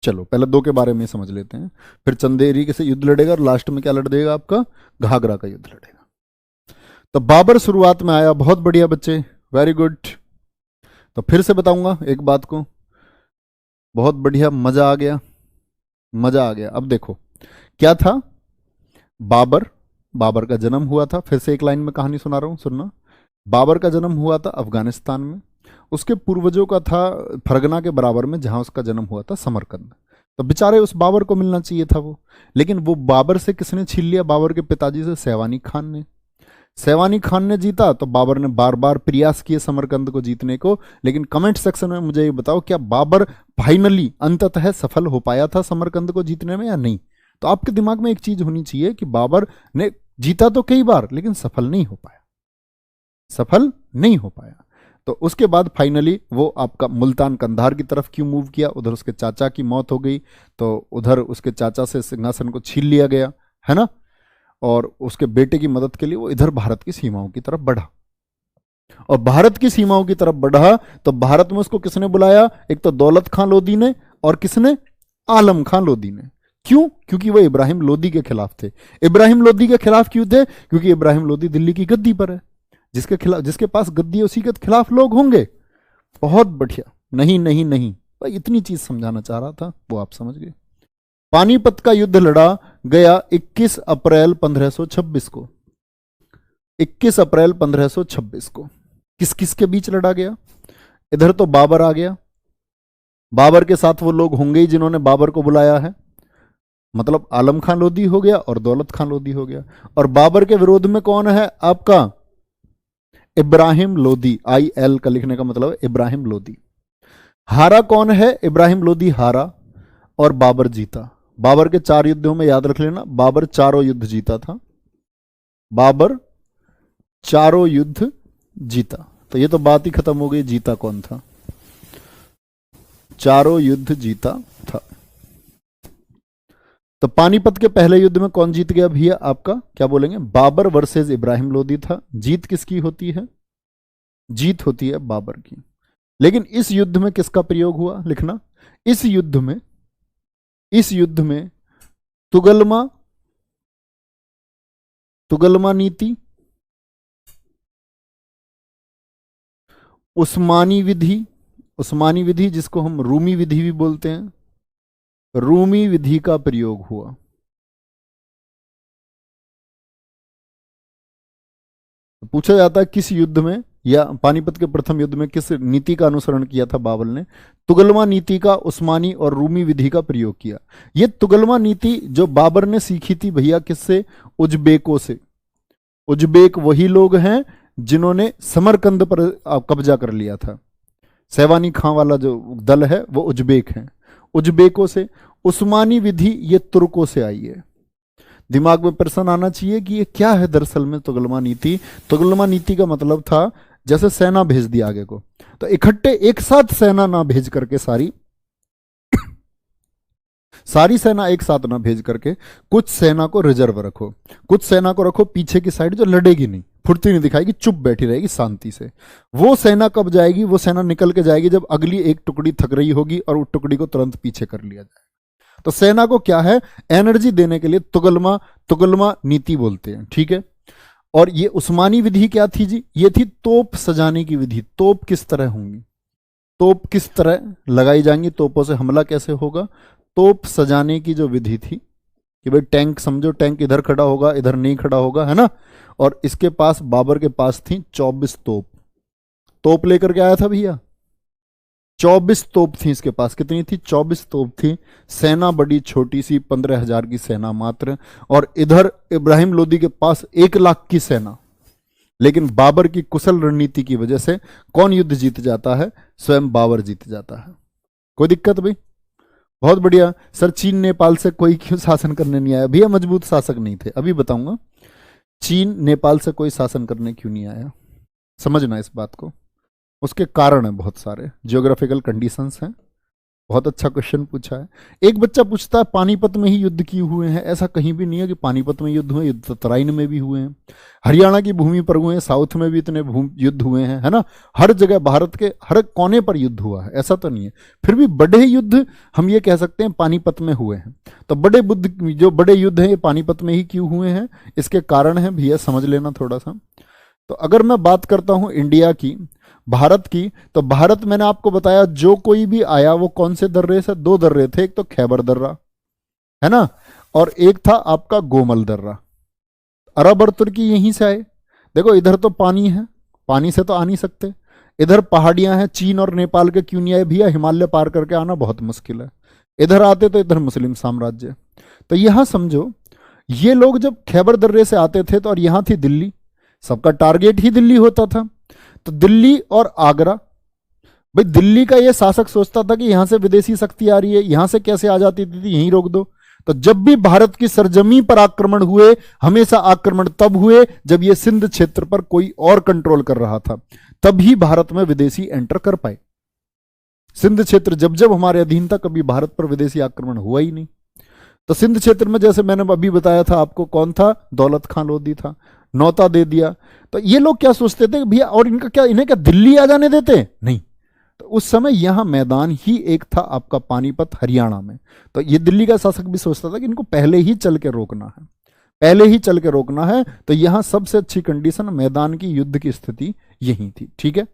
चलो पहले 2 के बारे में समझ लेते हैं, फिर चंदेरी के से युद्ध लड़ेगा और लास्ट में क्या लड़ देगा? आपका घाघरा का युद्ध लड़ेगा। तो बाबर शुरुआत में आया, बहुत बढ़िया बच्चे, वेरी गुड। तो फिर से बताऊंगा एक बात को, बहुत बढ़िया, मजा आ गया, मजा आ गया। अब देखो क्या था, बाबर, बाबर का जन्म हुआ था, फिर से एक लाइन में कहानी सुना रहा हूं, सुनना। बाबर का जन्म हुआ था अफगानिस्तान में, उसके पूर्वजों का था फरगना के बराबर में, जहां उसका जन्म हुआ था समरकंद। तो बेचारे उस बाबर को मिलना चाहिए था वो, लेकिन वो बाबर से किसने छीन लिया? बाबर के पिताजी से, सैवानी खान ने। सैवानी खान ने जीता तो बाबर ने बार बार प्रयास किए समरकंद को जीतने को, लेकिन कमेंट सेक्शन में मुझे ये बताओ, क्या बाबर फाइनली अंततः सफल हो पाया था समरकंद को जीतने में या नहीं? तो आपके दिमाग में एक चीज होनी चाहिए कि बाबर ने जीता तो कई बार, लेकिन सफल नहीं हो पाया, सफल नहीं हो पाया। तो उसके बाद फाइनली वो आपका मुल्तान कंधार की तरफ क्यों मूव किया? उधर उसके चाचा की मौत हो गई, तो उधर उसके चाचा से सिंहासन को छीन लिया गया, है ना। और उसके बेटे की मदद के लिए वो इधर भारत की सीमाओं की तरफ बढ़ा। और भारत की सीमाओं की तरफ बढ़ा तो भारत में उसको किसने बुलाया? एक तो दौलत खां लोदी ने, और किसने? आलम खां लोदी ने। क्यों? क्योंकि वो इब्राहिम लोदी के खिलाफ थे। इब्राहिम लोदी के खिलाफ क्यों थे? क्योंकि इब्राहिम लोदी दिल्ली की गद्दी पर है। जिसके खिलाफ, जिसके पास गद्दी है, उसी के खिलाफ लोग होंगे। बहुत बढ़िया। नहीं नहीं नहीं भाई, इतनी चीज समझाना चाह रहा था, वो आप समझ गए। पानीपत का युद्ध लड़ा गया 21 अप्रैल 1526 को। 21 अप्रैल 1526 को किस किस के बीच लड़ा गया? इधर तो बाबर आ गया, बाबर के साथ वो लोग होंगे ही जिन्होंने बाबर को बुलाया है, मतलब आलम खां लोदी हो गया और दौलत खां लोदी हो गया। और बाबर के विरोध में कौन है आपका? इब्राहिम लोदी। IL का लिखने का मतलब इब्राहिम लोदी। हारा कौन है? इब्राहिम लोदी हारा और बाबर जीता। बाबर के 4 युद्धों में याद रख लेना, बाबर चारों युद्ध जीता था। बाबर चारों युद्ध जीता। तो ये तो बात ही खत्म हो गई, जीता कौन था? चारों युद्ध जीता था। तो पानीपत के पहले युद्ध में कौन जीत गया भैया आपका? क्या बोलेंगे? बाबर वर्सेस इब्राहिम लोदी था। जीत किसकी होती है? जीत होती है बाबर की। लेकिन इस युद्ध में किसका प्रयोग हुआ? लिखना, इस युद्ध में तुगलमा नीति, उस्मानी विधि जिसको हम रूमी विधि भी बोलते हैं, रूमी विधि का प्रयोग हुआ। पूछा जाता है किस युद्ध में, या पानीपत के प्रथम युद्ध में किस नीति का अनुसरण किया था बाबर ने? तुगलमा नीति का, उस्मानी और रूमी विधि का प्रयोग किया। ये तुगलमा नीति जो बाबर ने सीखी थी भैया किससे? उज्बेकों से। उज्बेक वही लोग हैं जिन्होंने समरकंद पर कब्जा कर लिया था। सैवानी खां वाला जो दल है वो उज्बेक हैं, उज्बेकों से। उस्मानी विधि ये तुर्कों से आई है। दिमाग में प्रश्न आना चाहिए कि ये क्या है दरअसल में तुगलमा नीति। तुगलमा नीति का मतलब था जैसे सेना भेज दी आगे को, तो इकट्ठे एक साथ सेना ना भेज करके, सारी सेना एक साथ ना भेज करके कुछ सेना को रिजर्व रखो, कुछ सेना को रखो पीछे की साइड जो लड़ेगी नहीं, फुर्ती नहीं दिखाएगी, चुप बैठी रहेगी शांति से। वो सेना कब जाएगी? वो सेना निकल के जाएगी जब अगली एक टुकड़ी थक रही होगी और उस टुकड़ी को तुरंत पीछे कर लिया जाए। तो सेना को क्या है? एनर्जी देने के लिए तुगलमा नीति बोलते हैं, ठीक है। और ये उस्मानी विधि क्या थी जी? ये थी तोप सजाने की विधि। तोप किस तरह होंगी, तोप किस तरह लगाई जाएंगी, तोपों से हमला कैसे होगा, तोप सजाने की जो विधि थी कि भाई टैंक समझो, टैंक इधर खड़ा होगा, इधर नहीं खड़ा होगा, है ना। और इसके पास, बाबर के पास थी 24 तोप। तोप लेकर के आया था भैया, 24 तोप थी इसके पास। कितनी थी? 24 तोप थी। सेना बड़ी छोटी सी, 15,000 की सेना मात्र। और इधर इब्राहिम लोदी के पास 1 लाख की सेना। लेकिन बाबर की कुशल रणनीति की वजह से कौन युद्ध जीत जाता है? स्वयं बाबर जीत जाता है। कोई दिक्कत भाई? बहुत बढ़िया। सर चीन नेपाल से कोई क्यों शासन करने नहीं आया? भैया मजबूत शासक नहीं थे, अभी बताऊंगा। चीन नेपाल से कोई शासन करने क्यों नहीं आया, समझना इस बात को। उसके कारण है बहुत सारे, जियोग्राफिकल कंडीशंस हैं। बहुत अच्छा क्वेश्चन पूछा है। एक बच्चा पूछता है पानीपत में ही युद्ध किए हुए हैं। ऐसा कहीं भी नहीं है कि पानीपत में युद्ध हुए, युद्ध तो तराइन में भी हुए हैं, हरियाणा की भूमि पर हुए हैं, साउथ में भी इतने युद्ध हुए हैं, है ना। हर जगह भारत के हर कोने पर युद्ध हुआ है, ऐसा तो नहीं है। फिर भी बड़े युद्ध हम ये कह सकते हैं पानीपत में हुए हैं। तो जो बड़े युद्ध हैं ये पानीपत में ही क्यों हुए हैं, इसके कारण है भैया, समझ लेना थोड़ा सा। तो अगर मैं बात करता हूं इंडिया की, भारत की, तो भारत मैंने आपको बताया जो कोई भी आया वो कौन से दर्रे से? 2 दर्रे थे, एक तो खैबर दर्रा, है ना, और एक था आपका गोमल दर्रा। अरब और तुर्की यहीं से आए। देखो इधर तो पानी है, पानी से तो आ नहीं सकते, इधर पहाड़ियां हैं, चीन और नेपाल के क्यों नहीं आए भैया? हिमालय पार करके आना बहुत मुश्किल है। इधर आते तो इधर मुस्लिम साम्राज्य। तो यहां समझो, ये लोग जब खैबर दर्रे से आते थे तो, और यहां थी दिल्ली, सबका टारगेट ही दिल्ली होता था। तो दिल्ली और आगरा, भाई दिल्ली का ये शासक सोचता था कि यहां से विदेशी शक्ति आ रही है, यहां से कैसे आ जाती थी, यहीं रोक दो। तो जब भी भारत की सरजमी पर आक्रमण हुए, हमेशा आक्रमण तब हुए जब ये सिंध क्षेत्र पर कोई और कंट्रोल कर रहा था, तभी भारत में विदेशी एंटर कर पाए। सिंध क्षेत्र जब जब हमारे अधीन था, कभी भारत पर विदेशी आक्रमण हुआ ही नहीं। तो सिंध क्षेत्र में जैसे मैंने अभी बताया था आपको, कौन था? दौलत खां लोधी था, नौता दे दिया। तो ये लोग क्या सोचते थे भैया, और इनका क्या, इन्हें क्या दिल्ली आ जाने देते? नहीं। तो उस समय यहां मैदान ही एक था आपका, पानीपत, हरियाणा में। तो ये दिल्ली का शासक भी सोचता था कि इनको पहले ही चल के रोकना है, पहले ही चल के रोकना है। तो यहां सबसे अच्छी कंडीशन मैदान की, युद्ध की स्थिति यही थी। ठीक है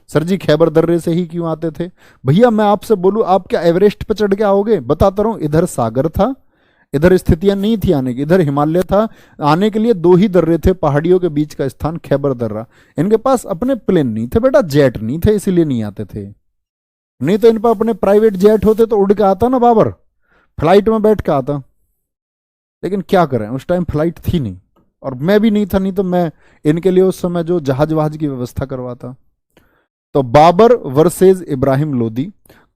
सर जी, खैबर दर्रे से ही क्यों आते थे? भैया मैं आपसे बोलूं, आप क्या एवरेस्ट पर चढ़ के आओगे? बताता रहा हूं, इधर सागर था, इधर स्थितियां नहीं थी आने की, इधर हिमालय था। आने के लिए दो ही दर्रे थे, पहाड़ियों के बीच का स्थान खैबर दर्रा। इनके पास अपने प्लेन नहीं थे बेटा, जेट नहीं थे, इसीलिए नहीं आते थे। नहीं तो इन पर अपने प्राइवेट जेट होते तो उड़ के आता ना बाबर, फ्लाइट में बैठ के आता। लेकिन क्या करें, उस टाइम फ्लाइट थी नहीं, और मैं भी नहीं था, नहीं तो मैं इनके लिए उस समय जो जहाज वहाज की व्यवस्था करवाता। तो बाबर वर्सेस इब्राहिम लोदी,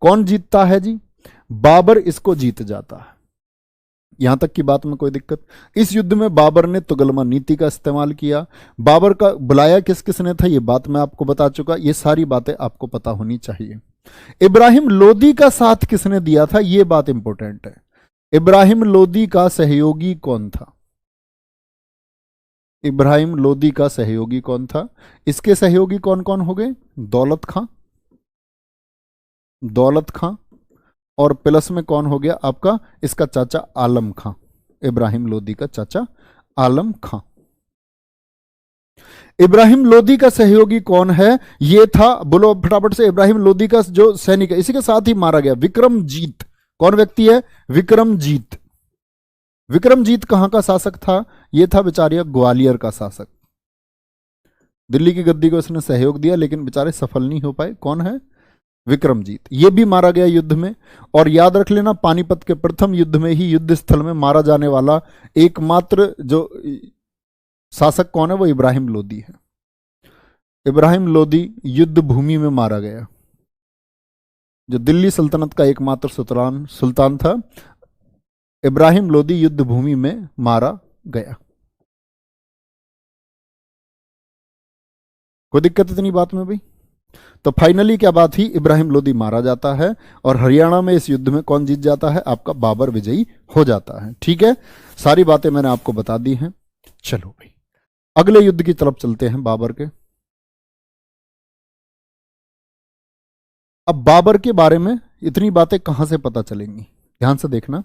कौन जीतता है जी? बाबर इसको जीत जाता है। यहां तक की बात में कोई दिक्कत? इस युद्ध में बाबर ने तुगलमा नीति का इस्तेमाल किया। बाबर का बुलाया किस किसने था, ये बात मैं आपको बता चुका, ये सारी बातें आपको पता होनी चाहिए। इब्राहिम लोदी का साथ किसने दिया था, ये बात इंपॉर्टेंट है। इब्राहिम लोदी का सहयोगी कौन था? इब्राहिम लोदी का सहयोगी कौन था? इसके सहयोगी कौन कौन हो गए? दौलत खां, दौलत खां, और प्लस में कौन हो गया आपका? इसका चाचा आलम खां, इब्राहिम लोदी का चाचा आलम खां। इब्राहिम लोदी का सहयोगी कौन है? ये था, बोलो फटाफट से, इब्राहिम लोदी का जो सैनिक है, इसी के साथ ही मारा गया विक्रमजीत। कौन व्यक्ति है? विक्रमजीत। विक्रमजीत कहां का शासक था? यह था बेचारिया ग्वालियर का शासक। दिल्ली की गद्दी को इसने सहयोग दिया, लेकिन बेचारे सफल नहीं हो पाए। कौन है? विक्रमजीत। ये भी मारा गया युद्ध में। और याद रख लेना, पानीपत के प्रथम युद्ध में ही युद्ध स्थल में मारा जाने वाला एकमात्र जो शासक कौन है, वो इब्राहिम लोदी है। इब्राहिम लोदी युद्ध भूमि में मारा गया, जो दिल्ली सल्तनत का एकमात्र सुल्तान था। इब्राहिम लोदी युद्ध भूमि में मारा गया। कोई दिक्कत इतनी बात में भाई? तो फाइनली क्या बात ही, इब्राहिम लोदी मारा जाता है, और हरियाणा में इस युद्ध में कौन जीत जाता है? आपका बाबर विजयी हो जाता है। ठीक है, सारी बातें मैंने आपको बता दी हैं। चलो भाई, अगले युद्ध की तरफ चलते हैं, बाबर के। अब बाबर के बारे में इतनी बातें कहां से पता चलेंगी, ध्यान से देखना।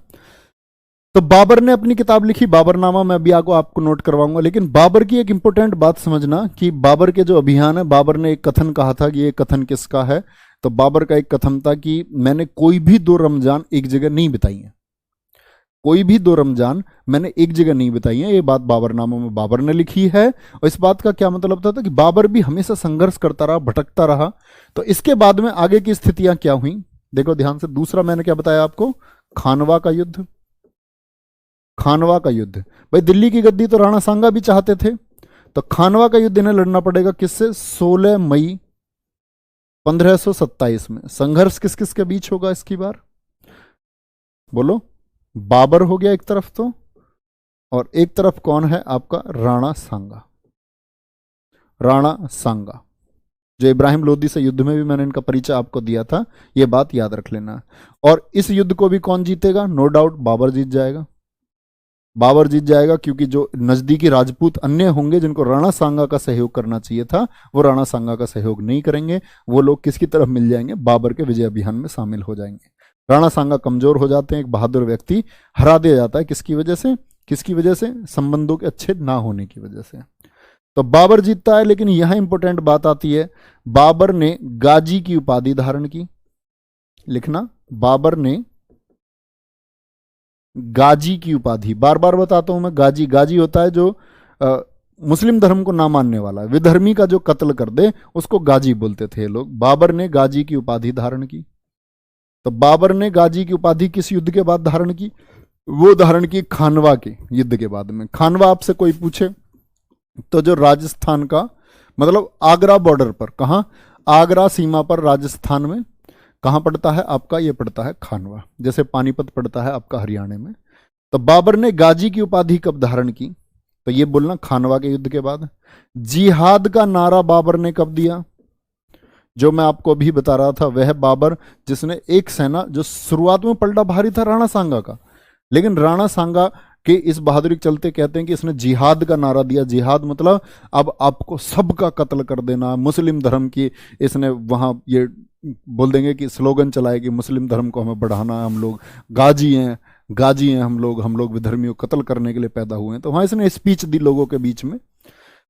तो बाबर ने अपनी किताब लिखी बाबरनामा, मैं अभी आपको नोट करवाऊंगा। लेकिन बाबर की एक इंपॉर्टेंट बात समझना कि बाबर के जो अभियान है, बाबर ने एक कथन कहा था कि ये कथन किसका है? तो बाबर का एक कथन था कि मैंने कोई भी 2 रमजान एक जगह नहीं बिताई है, कोई भी 2 रमजान मैंने एक जगह नहीं बिताई है। ये बात बाबरनामा में बाबर ने लिखी है। और इस बात का क्या मतलब था कि बाबर भी हमेशा संघर्ष करता रहा, भटकता रहा। तो इसके बाद में आगे की स्थितियां क्या हुई, देखो ध्यान से। दूसरा मैंने क्या बताया आपको? खानवा का युद्ध। खानवा का युद्ध, भाई दिल्ली की गद्दी तो राणा सांगा भी चाहते थे, तो खानवा का युद्ध इन्हें लड़ना पड़ेगा। किससे? 16 मई 1527 में। संघर्ष किस किस के बीच होगा इसकी बार? बोलो। बाबर हो गया एक तरफ तो, और एक तरफ कौन है आपका? राणा सांगा। राणा सांगा, जो इब्राहिम लोदी से युद्ध में भी मैंने इनका परिचय आपको दिया था, यह बात याद रख लेना। और इस युद्ध को भी कौन जीतेगा? नो डाउट बाबर जीत जाएगा। बाबर जीत जाएगा, क्योंकि जो नजदीकी राजपूत अन्य होंगे जिनको राणा सांगा का सहयोग करना चाहिए था, वो राणा सांगा का सहयोग नहीं करेंगे। वो लोग किसकी तरफ मिल जाएंगे? बाबर के विजय अभियान में शामिल हो जाएंगे। राणा सांगा कमजोर हो जाते हैं, एक बहादुर व्यक्ति हरा दिया जाता है। किसकी वजह से? किसकी वजह से? संबंधों के अच्छे ना होने की वजह से। तो बाबर जीतता है। लेकिन यहां इंपॉर्टेंट बात आती है, बाबर ने गाजी की उपाधि धारण की। लिखना, बाबर ने गाजी की उपाधि, बार बार बताता हूं मैं, गाजी। गाजी होता है जो मुस्लिम धर्म को ना मानने वाला, विधर्मी का जो कत्ल कर दे उसको गाजी बोलते थे लोग। बाबर ने गाजी की उपाधि धारण की। तो बाबर ने गाजी की उपाधि किस युद्ध के बाद धारण की? वो धारण की खानवा के युद्ध के बाद में। खानवा आपसे कोई पूछे तो जो राजस्थान का, मतलब आगरा बॉर्डर पर, कहां? आगरा सीमा पर राजस्थान में कहां पड़ता है आपका? ये पड़ता है खानवा, जैसे पानीपत पड़ता है आपका हरियाणा में। तो बाबर ने गाजी की उपाधि कब धारण की? तो ये बोलना खानवा के युद्ध के बाद। जिहाद का नारा बाबर ने कब दिया? जो मैं आपको अभी बता रहा था, वह बाबर जिसने एक सेना, जो शुरुआत में पलटा भारी था राणा सांगा का, लेकिन राणा सांगा के इस बहादुरी के चलते कहते हैं कि इसने जिहाद का नारा दिया। जिहाद मतलब अब आपको सबका कत्ल कर देना, मुस्लिम धर्म की इसने वहां ये बोल देंगे कि स्लोगन चलाए कि मुस्लिम धर्म को हमें बढ़ाना है, हम लोग गाजी हैं हम लोग विधर्मियों को कत्ल करने के लिए पैदा हुए हैं। तो वहां इसने स्पीच दी लोगों के बीच में।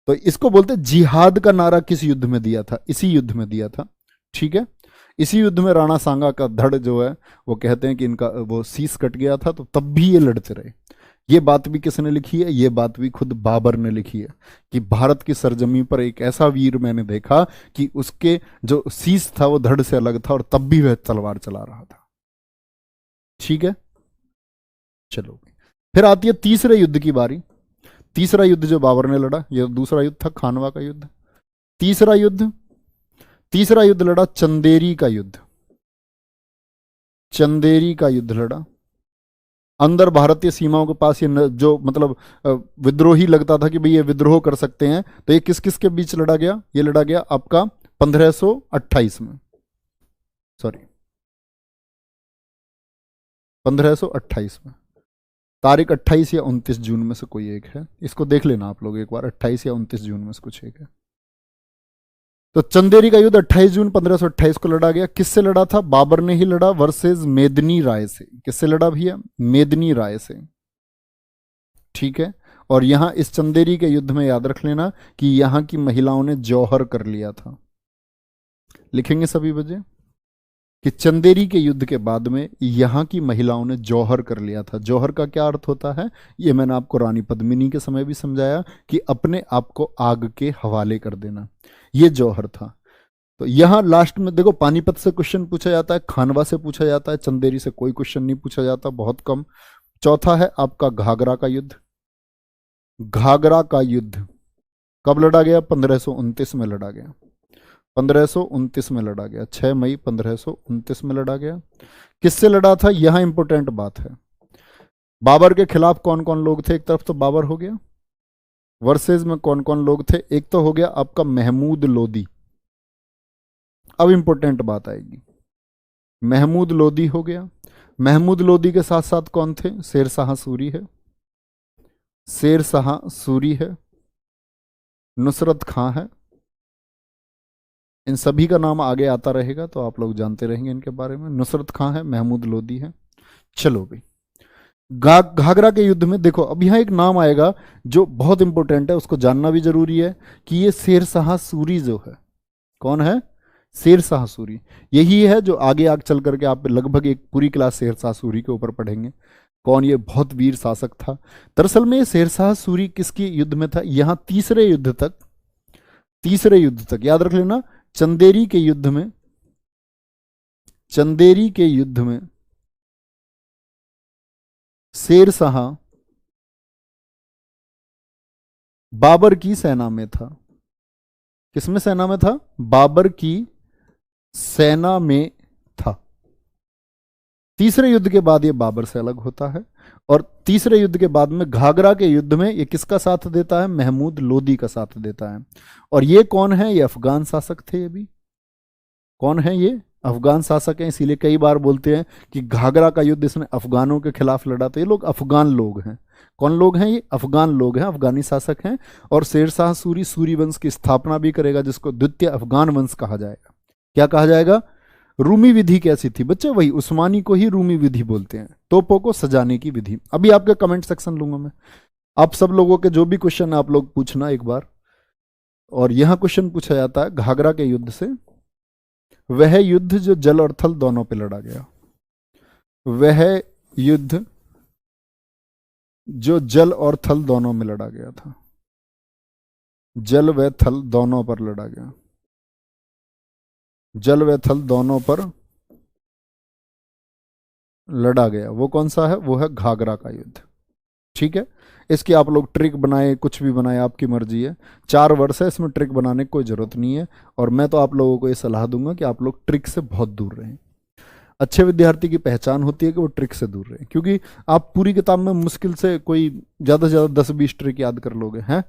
तो इसको बोलते जिहाद का नारा किस युद्ध में दिया था? इसी युद्ध में दिया था। ठीक है, इसी युद्ध में राणा सांगा का धड़ जो है वो कहते हैं कि इनका वो शीश कट गया था, तो तब भी ये लड़ते रहे। ये बात भी किसने लिखी है? ये बात भी खुद बाबर ने लिखी है कि भारत की सरजमी पर एक ऐसा वीर मैंने देखा कि उसके जो शीश था वो धड़ से अलग था और तब भी वह तलवार चला रहा था। ठीक है, चलो फिर आती है तीसरे युद्ध की बारी। तीसरा युद्ध जो बाबर ने लड़ा, ये दूसरा युद्ध था खानवा का युद्ध। तीसरा युद्ध लड़ा चंदेरी का युद्ध। चंदेरी का युद्ध लड़ा। अंदर भारतीय सीमाओं के पास ये जो मतलब विद्रोही लगता था कि भाई ये विद्रोह कर सकते हैं, तो ये किस किस के बीच लड़ा गया? ये लड़ा गया आपका 1528 में, सॉरी 1528 में। तारीख 28 या 29 जून में से कोई एक है, इसको देख लेना आप लोग एक बार, 28 या 29 जून में से कुछ एक है। तो चंदेरी का युद्ध 28 जून 1528 को लड़ा गया। किससे लड़ा था? बाबर ने ही लड़ा वर्सेस मेदिनी राय से। किससे लड़ा भैया? मेदिनी राय से। ठीक है, और यहां इस चंदेरी के युद्ध में याद रख लेना कि यहां की महिलाओं ने जौहर कर लिया था। लिखेंगे सभी बजे कि चंदेरी के युद्ध के बाद में यहां की महिलाओं ने जौहर कर लिया था। जौहर का क्या अर्थ होता है? ये मैंने आपको रानी पद्मिनी के समय भी समझाया कि अपने आप को आग के हवाले कर देना, ये जौहर था। तो यहां लास्ट में देखो, पानीपत से क्वेश्चन पूछा जाता है, खानवा से पूछा जाता है, चंदेरी से कोई क्वेश्चन नहीं पूछा जाता, बहुत कम। चौथा है आपका घाघरा का युद्ध। घाघरा का युद्ध कब लड़ा गया? 1529 में लड़ा गया। 1529 में लड़ा गया, 6 मई 1529 में लड़ा गया। किससे लड़ा था? यहां इंपॉर्टेंट बात है, बाबर के खिलाफ कौन कौन लोग थे? एक तरफ तो बाबर हो गया, वर्सेस में कौन कौन लोग थे? एक तो हो गया आपका महमूद लोदी। अब इंपॉर्टेंट बात आएगी, महमूद लोदी हो गया। महमूद लोदी के साथ साथ कौन थे? शेरशाह सूरी है, शेरशाह सूरी है, नुसरत खां है। इन सभी का नाम आगे आता रहेगा तो आप लोग जानते रहेंगे इनके बारे में। नुसरत खां है, महमूद लोदी है। चलो भाई, घाघरा के युद्ध में देखो, अब यहां एक नाम आएगा जो बहुत इंपॉर्टेंट है, उसको जानना भी जरूरी है कि ये शेरशाह सूरी जो है, कौन है? शेरशाह सूरी। यही है जो आगे चल करके आप लगभग एक पूरी क्लास शेरशाह सूरी के ऊपर पढ़ेंगे। कौन? ये बहुत वीर शासक था। दरअसल में शेरशाह सूरी किसकी युद्ध में था? यहां तीसरे युद्ध तक याद रख लेना। चंदेरी के युद्ध में शेरशाह बाबर की सेना में था। किसमें सेना में था? बाबर की सेना में था। तीसरे युद्ध के बाद ये बाबर से अलग होता है, और तीसरे युद्ध के बाद में घाघरा के युद्ध में ये किसका साथ देता है? महमूद लोदी का साथ देता है। और ये कौन है? ये अफगान शासक थे। ये भी कौन है? ये अफगान शासक हैं। इसीलिए कई बार बोलते हैं कि घाघरा का युद्ध इसने अफगानों के खिलाफ लड़ा। तो ये लोग अफगान लोग हैं। कौन लोग हैं? ये अफगान लोग हैं, अफगानी शासक हैं। और शेरशाह सूरी सूरी वंश की स्थापना भी करेगा, जिसको द्वितीय अफगान वंश कहा जाएगा। क्या कहा जाएगा? रूमी विधि कैसी थी बच्चे? वही उस्मानी को ही रूमी विधि बोलते हैं, तोपों को सजाने की विधि। अभी आपके कमेंट सेक्शन लूंगा मैं, आप सब लोगों के जो भी क्वेश्चन है आप लोग पूछना एक बार। और यहां क्वेश्चन पूछा जाता है घाघरा के युद्ध से, वह युद्ध जो जल और थल दोनों पे लड़ा गया, वह युद्ध जो जल और थल दोनों में लड़ा गया था। जल व थल दोनों पर लड़ा गया, जल व थल दोनों पर लड़ा गया। वो कौन सा है? वो है घाघरा का युद्ध। ठीक है, इसकी आप लोग ट्रिक बनाए, कुछ भी बनाए, आपकी मर्जी है। 4 वर्ष है, इसमें ट्रिक बनाने की कोई जरूरत नहीं है। और मैं तो आप लोगों को ये सलाह दूंगा कि आप लोग ट्रिक से बहुत दूर रहें। अच्छे विद्यार्थी की पहचान होती है कि वो ट्रिक से दूर रहे, क्योंकि आप पूरी किताब में मुश्किल से कोई ज़्यादा से ज़्यादा 10-20 ट्रिक याद कर लोगे हैं।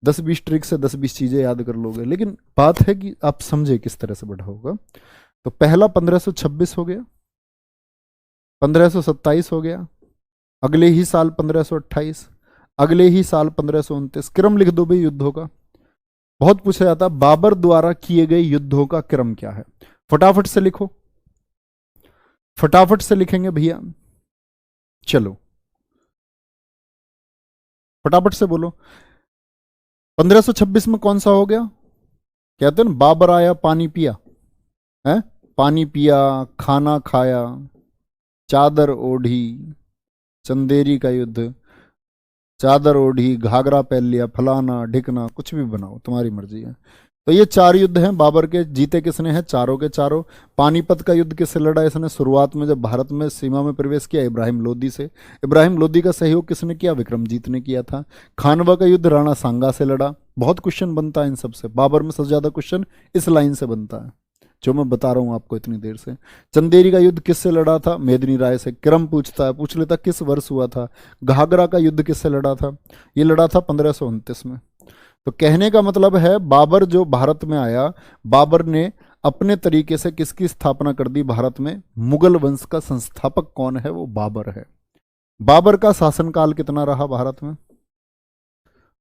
10-20 ट्रिक से 10-20 चीज़ें याद कर लोगे, लेकिन बात है कि आप समझे किस तरह से बढ़ा होगा। तो पहला 1526 हो गया, 1527 हो गया, अगले ही साल 1528, अगले ही साल 1529। क्रम लिख दो भाई युद्धों का, बहुत पूछा जाता है बाबर द्वारा किए गए युद्धों का क्रम क्या है। फटाफट से लिखो, फटाफट से लिखेंगे भैया, चलो फटाफट से बोलो। 1526 में कौन सा हो गया, कहते हैं ना बाबर आया पानी पिया, है पानी पिया, खाना खाया, चादर ओढ़ी, चंदेरी का युद्ध, चादर ओढ़ी, घाघरा पहन लिया, फलाना ढिकना, कुछ भी बनाओ तुम्हारी मर्जी है। तो ये चार युद्ध हैं बाबर के, जीते किसने हैं, चारों के चारों। पानीपत का युद्ध किससे लड़ा इसने, शुरुआत में जब भारत में सीमा में प्रवेश किया इब्राहिम लोदी से। इब्राहिम लोदी का सहयोग किसने किया, विक्रमजीत ने किया था। खानवा का युद्ध राणा सांगा से लड़ा। बहुत क्वेश्चन बनता है इन सबसे, बाबर में सबसे ज्यादा क्वेश्चन इस लाइन से बनता है जो मैं बता रहा हूं आपको इतनी देर से। चंदेरी का युद्ध किससे लड़ा था, मेदिनी राय से। क्रम पूछता है, पूछ लेता किस वर्ष हुआ था। घाघरा का युद्ध किससे लड़ा था, ये लड़ा था 1529 में। तो कहने का मतलब है बाबर जो भारत में आया, बाबर ने अपने तरीके से किसकी स्थापना कर दी भारत में, मुगल वंश का संस्थापक कौन है, वो बाबर है। बाबर का शासनकाल कितना रहा भारत में,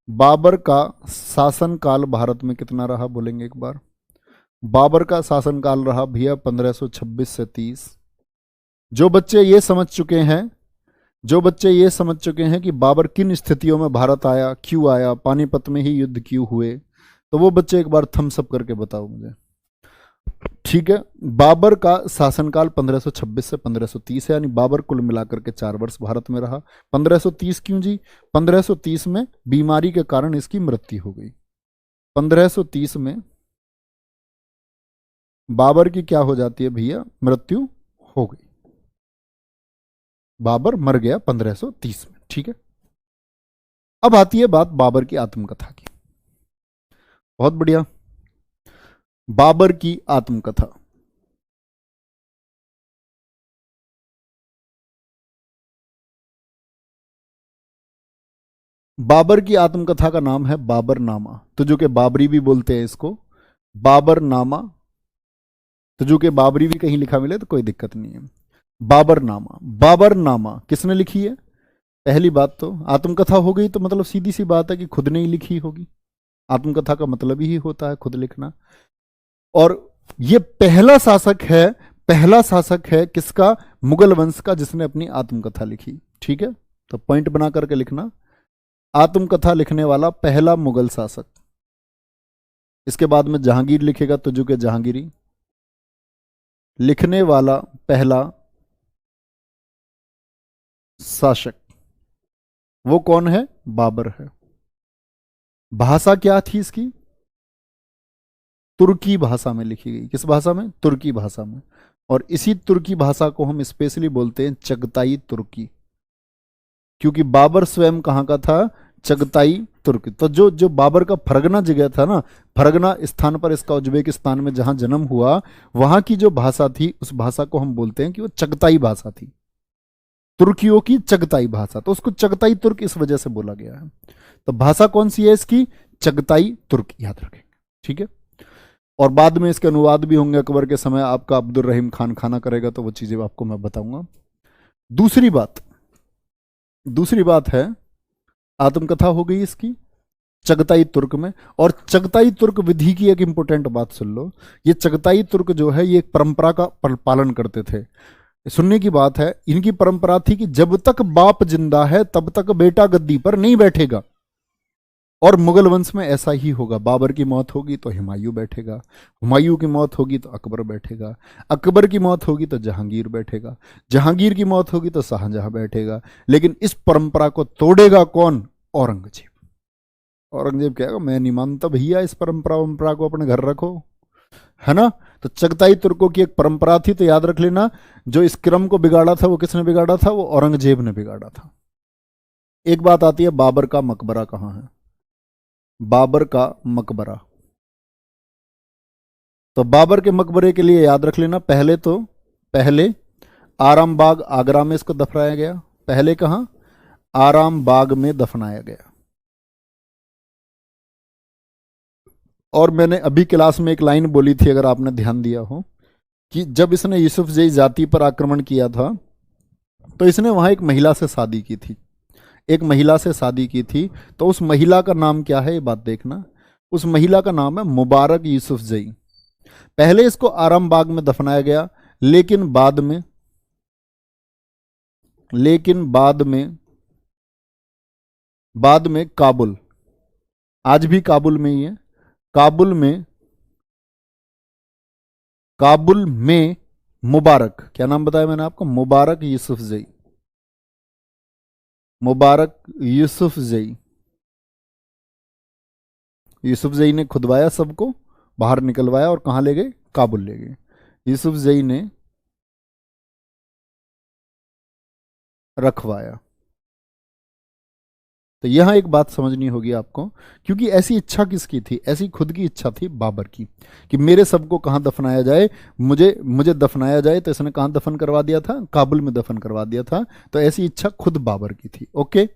बाबर का शासनकाल भारत में कितना रहा, बोलेंगे एक बार। बाबर का शासनकाल रहा भैया 1526 से 30। जो बच्चे ये समझ चुके हैं, जो बच्चे ये समझ चुके हैं कि बाबर किन स्थितियों में भारत आया, क्यों आया, पानीपत में ही युद्ध क्यों हुए, तो वो बच्चे एक बार थम्स अप करके बताओ मुझे। ठीक है, बाबर का शासनकाल 1526 से 1530 है, यानी बाबर कुल मिलाकर के 4 वर्ष भारत में रहा। 1530 क्यों जी, 1530 में बीमारी के कारण इसकी मृत्यु हो गई। 1530 में बाबर की क्या हो जाती है भैया, मृत्यु हो गई, बाबर मर गया 1530 में। ठीक है, अब आती है बात बाबर की आत्मकथा की। बहुत बढ़िया, बाबर की आत्मकथा। बाबर की आत्मकथा का नाम है बाबरनामा, तो जो कि बाबरी भी बोलते हैं इसको, बाबरनामा। तो जो कि बाबरी भी कहीं लिखा मिले तो कोई दिक्कत नहीं है। बाबरनामा, बाबरनामा किसने लिखी है, पहली बात तो आत्मकथा हो गई तो मतलब सीधी सी बात है कि खुद ने ही लिखी होगी। आत्मकथा का मतलब ही होता है खुद लिखना। और ये पहला शासक है, पहला शासक है किसका, मुगल वंश का, जिसने अपनी आत्मकथा लिखी। ठीक है, तो पॉइंट बना करके लिखना, आत्मकथा लिखने वाला पहला मुगल शासक। इसके बाद में जहांगीर लिखेगा तो जो के जहांगीरी, लिखने वाला पहला शासक वो कौन है, बाबर है। भाषा क्या थी इसकी, तुर्की भाषा में लिखी गई। किस भाषा में, तुर्की भाषा में। और इसी तुर्की भाषा को हम स्पेशली बोलते हैं चगताई तुर्की, क्योंकि बाबर स्वयं कहाँ का था, चगताई तुर्क। तो जो जो बाबर का फरगना जगह था ना, फरगना स्थान पर इसका उज्बेकिस्तान में जहां जन्म हुआ, वहां की जो भाषा थी उस भाषा को हम बोलते हैं कि वो चगताई भाषा थी, तुर्कियों की चगताई भाषा। तो उसको चगताई तुर्क इस वजह से बोला गया है। तो भाषा कौन सी है इसकी, चगताई तुर्क, याद रखेंगे। ठीक है, और बाद में इसके अनुवाद भी होंगे अकबर के समय, आपका अब्दुल रहीम खान खाना करेगा तो वो चीजें आपको मैं बताऊंगा। दूसरी बात, दूसरी बात है आत्मकथा हो गई इसकी चगताई तुर्क में। और चगताई तुर्क विधि की एक इंपॉर्टेंट बात सुन लो, ये चगताई तुर्क जो है ये एक परंपरा का पालन करते थे। सुनने की बात है, इनकी परंपरा थी कि जब तक बाप जिंदा है तब तक बेटा गद्दी पर नहीं बैठेगा। और मुगल वंश में ऐसा ही होगा, बाबर की मौत होगी तो हुमायूं बैठेगा, हुमायूं की मौत होगी तो अकबर बैठेगा, अकबर की मौत होगी तो जहांगीर बैठेगा, जहांगीर की मौत होगी तो शाहजहां बैठेगा। लेकिन इस परंपरा को तोड़ेगा कौन, औरंगजेब। औरंगजेब कहेगा मैं नहीं मानता भैया, इस परंपरा को अपने घर रखो, है ना। तो चगताई तुर्कों की एक परंपरा थी, तो याद रख लेना, जो इस क्रम को बिगाड़ा था वो किसने बिगाड़ा था, वो औरंगजेब ने बिगाड़ा था। एक बात आती है, बाबर का मकबरा कहां है, बाबर का मकबरा। तो बाबर के मकबरे के लिए याद रख लेना, पहले आराम बाग आगरा में इसको दफनाया गया। पहले कहां, आराम बाग में दफनाया गया। और मैंने अभी क्लास में एक लाइन बोली थी, अगर आपने ध्यान दिया हो, कि जब इसने यूसुफ जई जाति पर आक्रमण किया था तो इसने वहां एक महिला से शादी की थी, एक महिला से शादी की थी। तो उस महिला का नाम क्या है, ये बात देखना। उस महिला का नाम है मुबारक यूसुफजई। पहले इसको आरामबाग में दफनाया गया, लेकिन बाद में लेकिन बाद में काबुल, आज भी काबुल में ही है, काबुल में, काबुल में मुबारक, क्या नाम बताया मैंने आपको, मुबारक यूसुफजई, मुबारक यूसुफजई। यूसुफजई ने खुदवाया सबको, बाहर निकलवाया और कहाँ ले गए, काबुल ले गए। यूसुफजई ने रखवाया। तो यह एक बात समझनी होगी आपको, क्योंकि ऐसी इच्छा किसकी थी, ऐसी खुद की इच्छा थी बाबर की, कि मेरे सबको कहाँ दफनाया जाए, मुझे मुझे दफनाया जाए। तो इसने कहाँ दफन करवा दिया था, काबुल में दफन करवा दिया था। तो ऐसी इच्छा खुद बाबर की थी। ओके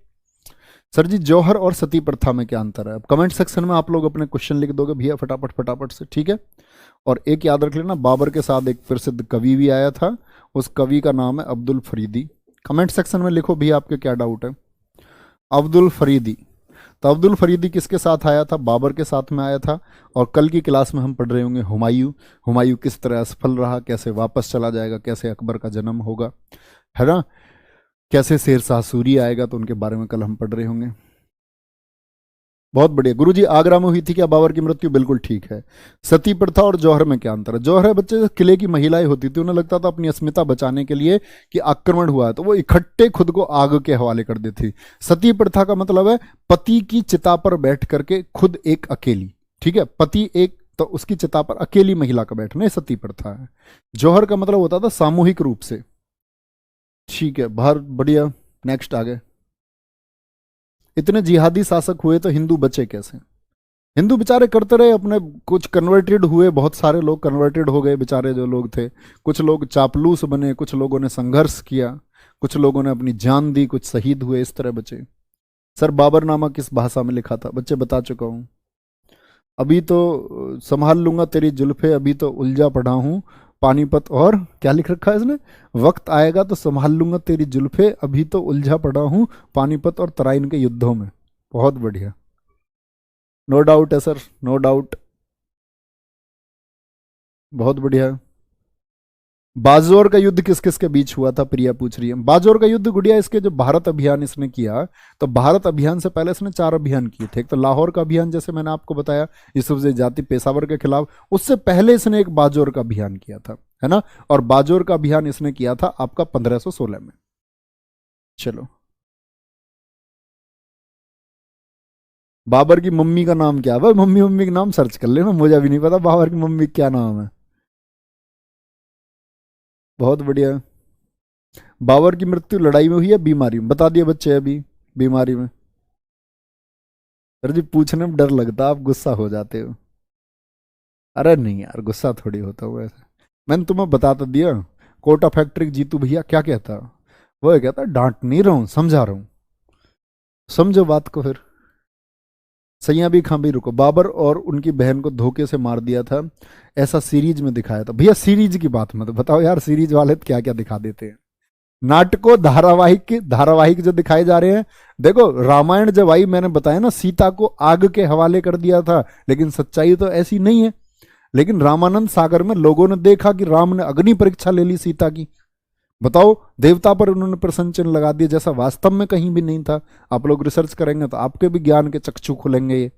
सर जी, जौहर और सती प्रथा में क्या अंतर है? अब कमेंट सेक्शन में आप लोग अपने क्वेश्चन लिख दोगे भैया, फटाफट फटाफट से, ठीक है। और एक याद रख लेना, बाबर के साथ एक प्रसिद्ध कवि भी आया था, उस कवि का नाम है अब्दुल फरीदी। कमेंट सेक्शन में लिखो भैया आपके क्या डाउट है। अब्दुल फरीदी। तो अब्दुल फरीदी किसके साथ आया था, बाबर के साथ में आया था। और कल की क्लास में हम पढ़ रहे होंगे हुमायूं, हुमायूं किस तरह असफल रहा, कैसे वापस चला जाएगा, कैसे अकबर का जन्म होगा, है ना, कैसे शेर शाह सूरी आएगा, तो उनके बारे में कल हम पढ़ रहे होंगे। बहुत बढ़िया गुरुजी, आगरा में हुई थी क्या बाबर की मृत्यु? बिल्कुल ठीक है। सती प्रथा और जौहर में क्या अंतर है? जौहर बच्चे किले की महिलाएं होती थी, उन्हें लगता था अपनी अस्मिता बचाने के लिए कि आक्रमण हुआ है, तो वो इकट्ठे खुद को आग के हवाले कर देती थी। सती प्रथा का मतलब है पति की चिता पर बैठ करके खुद एक अकेली, ठीक है, पति एक, तो उसकी चिता पर अकेली महिला का बैठना, ये सती प्रथा है। जौहर का मतलब होता था सामूहिक रूप से। ठीक है, बहुत बढ़िया। नेक्स्ट आगे। इतने जिहादी शासक हुए तो हिंदू बचे कैसे? हिंदू बेचारे करते रहे अपने, कुछ कन्वर्टेड हुए, बहुत सारे लोग कन्वर्टेड हो गए बेचारे जो लोग थे, कुछ लोग चापलूस बने, कुछ लोगों ने संघर्ष किया, कुछ लोगों ने अपनी जान दी, कुछ शहीद हुए, इस तरह बचे। सर बाबरनामा किस भाषा में लिखा था? बच्चे बता चुका हूं। अभी तो संभाल लूंगा तेरी जुल्फे, अभी तो उलझा पड़ा हूं पानीपत, और क्या लिख रखा है इसने, वक्त आएगा तो संभाल लूंगा तेरी जुल्फे, अभी तो उलझा पड़ा हूं पानीपत और तराइन के युद्धों में। बहुत बढ़िया, नो डाउट है सर, नो डाउट, बहुत बढ़िया। बाजौर का युद्ध किस किस के बीच हुआ था, प्रिया पूछ रही है। बाजौर का युद्ध गुड़िया इसके जो भारत अभियान इसने किया, तो भारत अभियान से पहले इसने 4 अभियान किए थे। एक तो लाहौर का अभियान, जैसे मैंने आपको बताया, यूसुफजई जाति पेशावर के खिलाफ, उससे पहले इसने एक बाजौर का अभियान किया था, है ना। और बाजौर का अभियान इसने किया था आपका 1516 में। चलो, बाबर की मम्मी का नाम क्या है भाई? मम्मी मम्मी का नाम सर्च कर लेना, मुझे अभी नहीं पता बाबर की मम्मी का क्या नाम है। बहुत बढ़िया। बाबर की मृत्यु लड़ाई में हुई है बीमारी में? बता दिए बच्चे अभी, बीमारी में। सर जी पूछने में डर लगता, आप गुस्सा हो जाते हो। अरे नहीं यार, गुस्सा थोड़ी होता हुआ ऐसा, मैंने तुम्हें बता तो दिया। कोटा फैक्ट्री जीतू भैया क्या कहता, वो ये कहता डांट नहीं रहा हूं, समझा रहा हूं, समझो बात को फिर। सैया भी खां भी रुको, बाबर और उनकी बहन को धोखे से मार दिया था, ऐसा सीरीज में दिखाया था। भैया सीरीज की बात मत बताओ यार, सीरीज वाले तो क्या क्या दिखा देते हैं। नाटकों धारावाहिक के धारावाहिक जो दिखाए जा रहे हैं, देखो रामायण जब आई, मैंने बताया ना, सीता को आग के हवाले कर दिया था, लेकिन सच्चाई तो ऐसी नहीं है। लेकिन रामानंद सागर में लोगों ने देखा कि राम ने अग्नि परीक्षा ले ली सीता की। बताओ, देवता पर उन्होंने प्रश्न चिन्ह लगा दिया, जैसा वास्तव में कहीं भी नहीं था। आप लोग रिसर्च करेंगे तो आपके भी ज्ञान के चक्षु खुलेंगे, ये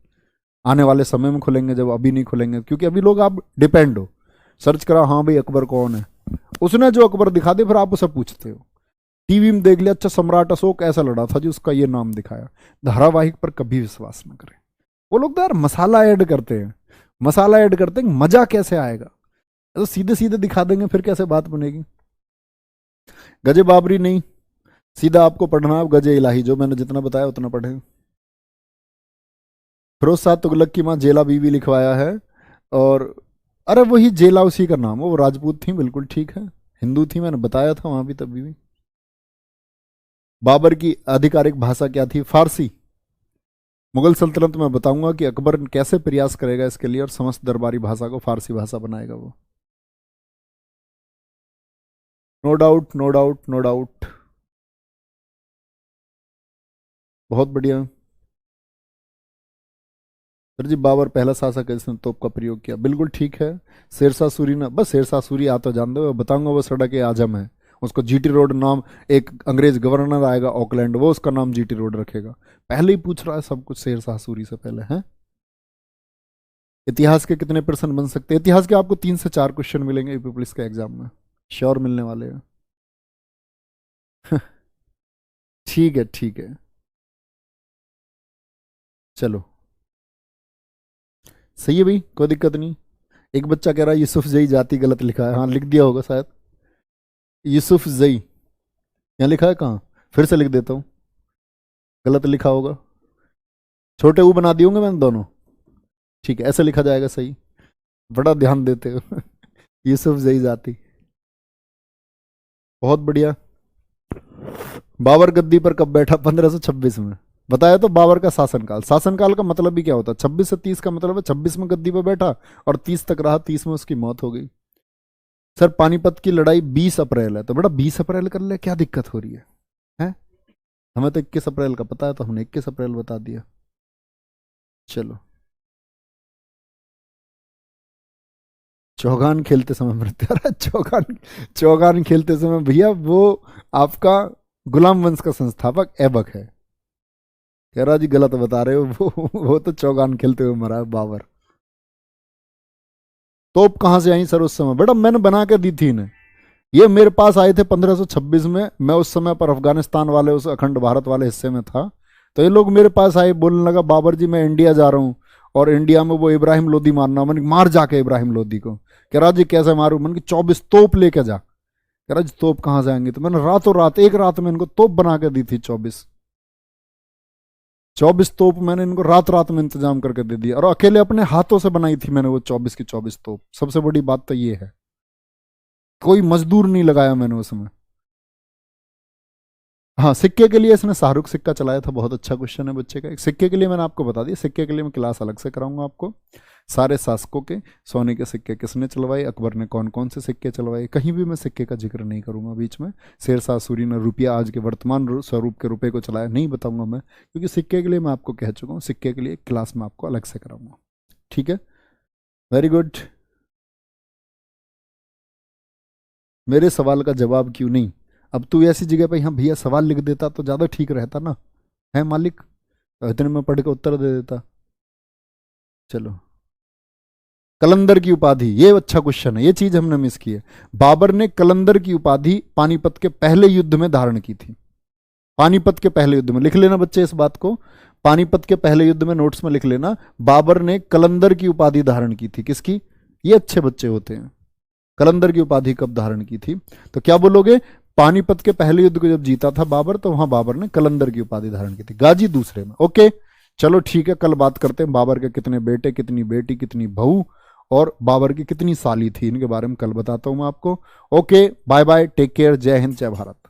आने वाले समय में खुलेंगे, जब अभी नहीं खुलेंगे, क्योंकि अभी लोग आप डिपेंड हो, सर्च करा हाँ भाई अकबर कौन है, उसने जो अकबर दिखा दे फिर आप उसे पूछते हो। टीवी में देख लिया, अच्छा सम्राट अशोक ऐसा लड़ा था जी, उसका ये नाम दिखाया। धारावाहिक पर कभी विश्वास न करें, वो लोग तो यार मसाला ऐड करते हैं, मसाला ऐड करते हैं, मजा कैसे आएगा, तो सीधे सीधे दिखा देंगे, फिर कैसे बात बनेगी। गजे बाबरी नहीं, सीधा आपको पढ़ना, आप गजे इलाही, जो मैंने जितना बताया उतना पढ़े। फिरोज शाह तुगलक की माँ जेला बीवी लिखवाया है, और अरे वही जेला उसी का नाम है, वो राजपूत थी, बिल्कुल ठीक है, हिंदू थी, मैंने बताया था वहां भी तभी भी। बाबर की आधिकारिक भाषा क्या थी? फारसी। मुगल सल्तनत में बताऊंगा कि अकबर कैसे प्रयास करेगा इसके लिए, और समस्त दरबारी भाषा को फारसी भाषा बनाएगा वो। No doubt, no doubt, no doubt. बहुत बढ़िया। सर जी बाबर पहला शासक है जिसने तोप का प्रयोग किया, बिल्कुल ठीक है। शेरशाह सूरी ना, बस शेरशाह सूरी आ तो जान दो, बताऊंगा वो सड़क ए आजम है। उसको जीटी रोड नाम, एक अंग्रेज गवर्नर आएगा ऑकलैंड, वो उसका नाम जीटी रोड रखेगा। पहले ही पूछ रहा है सब कुछ शेरशाह सूरी से पहले है। इतिहास के कितने प्रश्न बन सकते हैं? इतिहास के आपको 3 से 4 क्वेश्चन मिलेंगे यूपी पुलिस के एग्जाम में, श्योर मिलने वाले हैं। ठीक है ठीक है, चलो सही है भाई, कोई दिक्कत नहीं। एक बच्चा कह रहा है यूसुफ जई जाति गलत लिखा है, हाँ लिख दिया होगा शायद। यूसुफ जई यहाँ लिखा है कहाँ? फिर से लिख देता हूँ, गलत लिखा होगा। छोटे ऊ बना दिए होंगे मैंने दोनों। ठीक है, ऐसे लिखा जाएगा सही। बड़ा ध्यान देते हो। यूसुफ जई जाति, बहुत बढ़िया। बाबर गद्दी पर कब बैठा? 1526 में। बताया तो, बाबर का शासनकाल, शासनकाल का मतलब भी क्या होता है? 26 से 30 का मतलब है 26 में गद्दी पर बैठा और 30 तक रहा, 30 में उसकी मौत हो गई। सर पानीपत की लड़ाई 20 अप्रैल है, तो बेटा 20 अप्रैल कर ले, क्या दिक्कत हो रही है? हमें तो 21 अप्रैल का पता है, तो हमने 21 अप्रैल बता दिया। चलो, चौगान खेलते समय मृत्यु, अरे चौगान, चौगान खेलते समय भैया वो आपका गुलाम वंश का संस्थापक ऐबक है। कह रहा जी गलत बता रहे हो, वो तो चौगान खेलते हुए मरा है बाबर। तोप कहां से आई सर उस समय? बेटा मैंने बना के दी थी इन्हें, ये मेरे पास आए थे 1526 में। मैं उस समय पर अफगानिस्तान वाले, उस अखंड भारत वाले हिस्से में था। तो ये लोग मेरे पास आए, बोलने लगा बाबर जी मैं इंडिया जा रहा हूँ, और इंडिया में वो इब्राहिम लोदी मारना। मैंने मार जाके इब्राहिम लोदी को। कह रहा जी कैसे मारूं? मैंने 24 तोप लेके जा। कह रहा जी तोप कहाँ से आएंगे? तो मैंने रातों रात, एक रात में इनको तोप बना के दी थी 24 तोप मैंने इनको रात रात में इंतजाम करके दे दिया, और अकेले अपने हाथों से बनाई थी मैंने वो 24 की 24 तोप। सबसे बड़ी बात तो ये है, कोई मजदूर नहीं लगाया मैंने उसमें। हाँ सिक्के के लिए इसने शाहरुख सिक्का चलाया था, बहुत अच्छा क्वेश्चन है बच्चे का। एक सिक्के के लिए मैंने आपको बता दिया, सिक्के के लिए मैं क्लास अलग से कराऊंगा आपको। सारे शासकों के सोने के सिक्के किसने चलवाए, अकबर ने कौन कौन से सिक्के चलवाए, कहीं भी मैं सिक्के का जिक्र नहीं करूंगा बीच में। शेरशाह सूरी ने रुपया आज के वर्तमान स्वरूप के रुपए को चलाया, नहीं बताऊंगा मैं, क्योंकि सिक्के के लिए मैं आपको कह चुका हूँ, सिक्के के लिए क्लास में आपको अलग से कराऊंगा। ठीक है, वेरी गुड। मेरे सवाल का जवाब क्यों नहीं? अब तू ऐसी जगह पे यहाँ भैया सवाल लिख देता तो ज़्यादा ठीक रहता ना, है मालिक? तो इतने में पढ़ के उत्तर दे देता। चलो, कलंदर की उपाधि, ये अच्छा क्वेश्चन है, ये चीज हमने मिस की है। बाबर ने कलंदर की उपाधि पानीपत के पहले युद्ध में धारण की थी। पानीपत के पहले युद्ध में, लिख लेना बच्चे इस बात को, पानीपत के पहले युद्ध में नोट्स में लिख लेना, बाबर ने कलंदर की उपाधि धारण की थी। किसकी? ये अच्छे बच्चे होते हैं। कलंदर की उपाधि कब धारण की थी? तो क्या बोलोगे? पानीपत के पहले युद्ध को जब जीता था बाबर, तो वहां बाबर ने कलंदर की उपाधि धारण की थी, गाजी दूसरे में। ओके चलो ठीक है, कल बात करते हैं बाबर के कितने बेटे, कितनी बेटी, कितनी बहू, और बाबर की कितनी साली थी, इनके बारे में कल बताता हूं मैं आपको। Okay bye bye, take care, जय हिंद, जय भारत।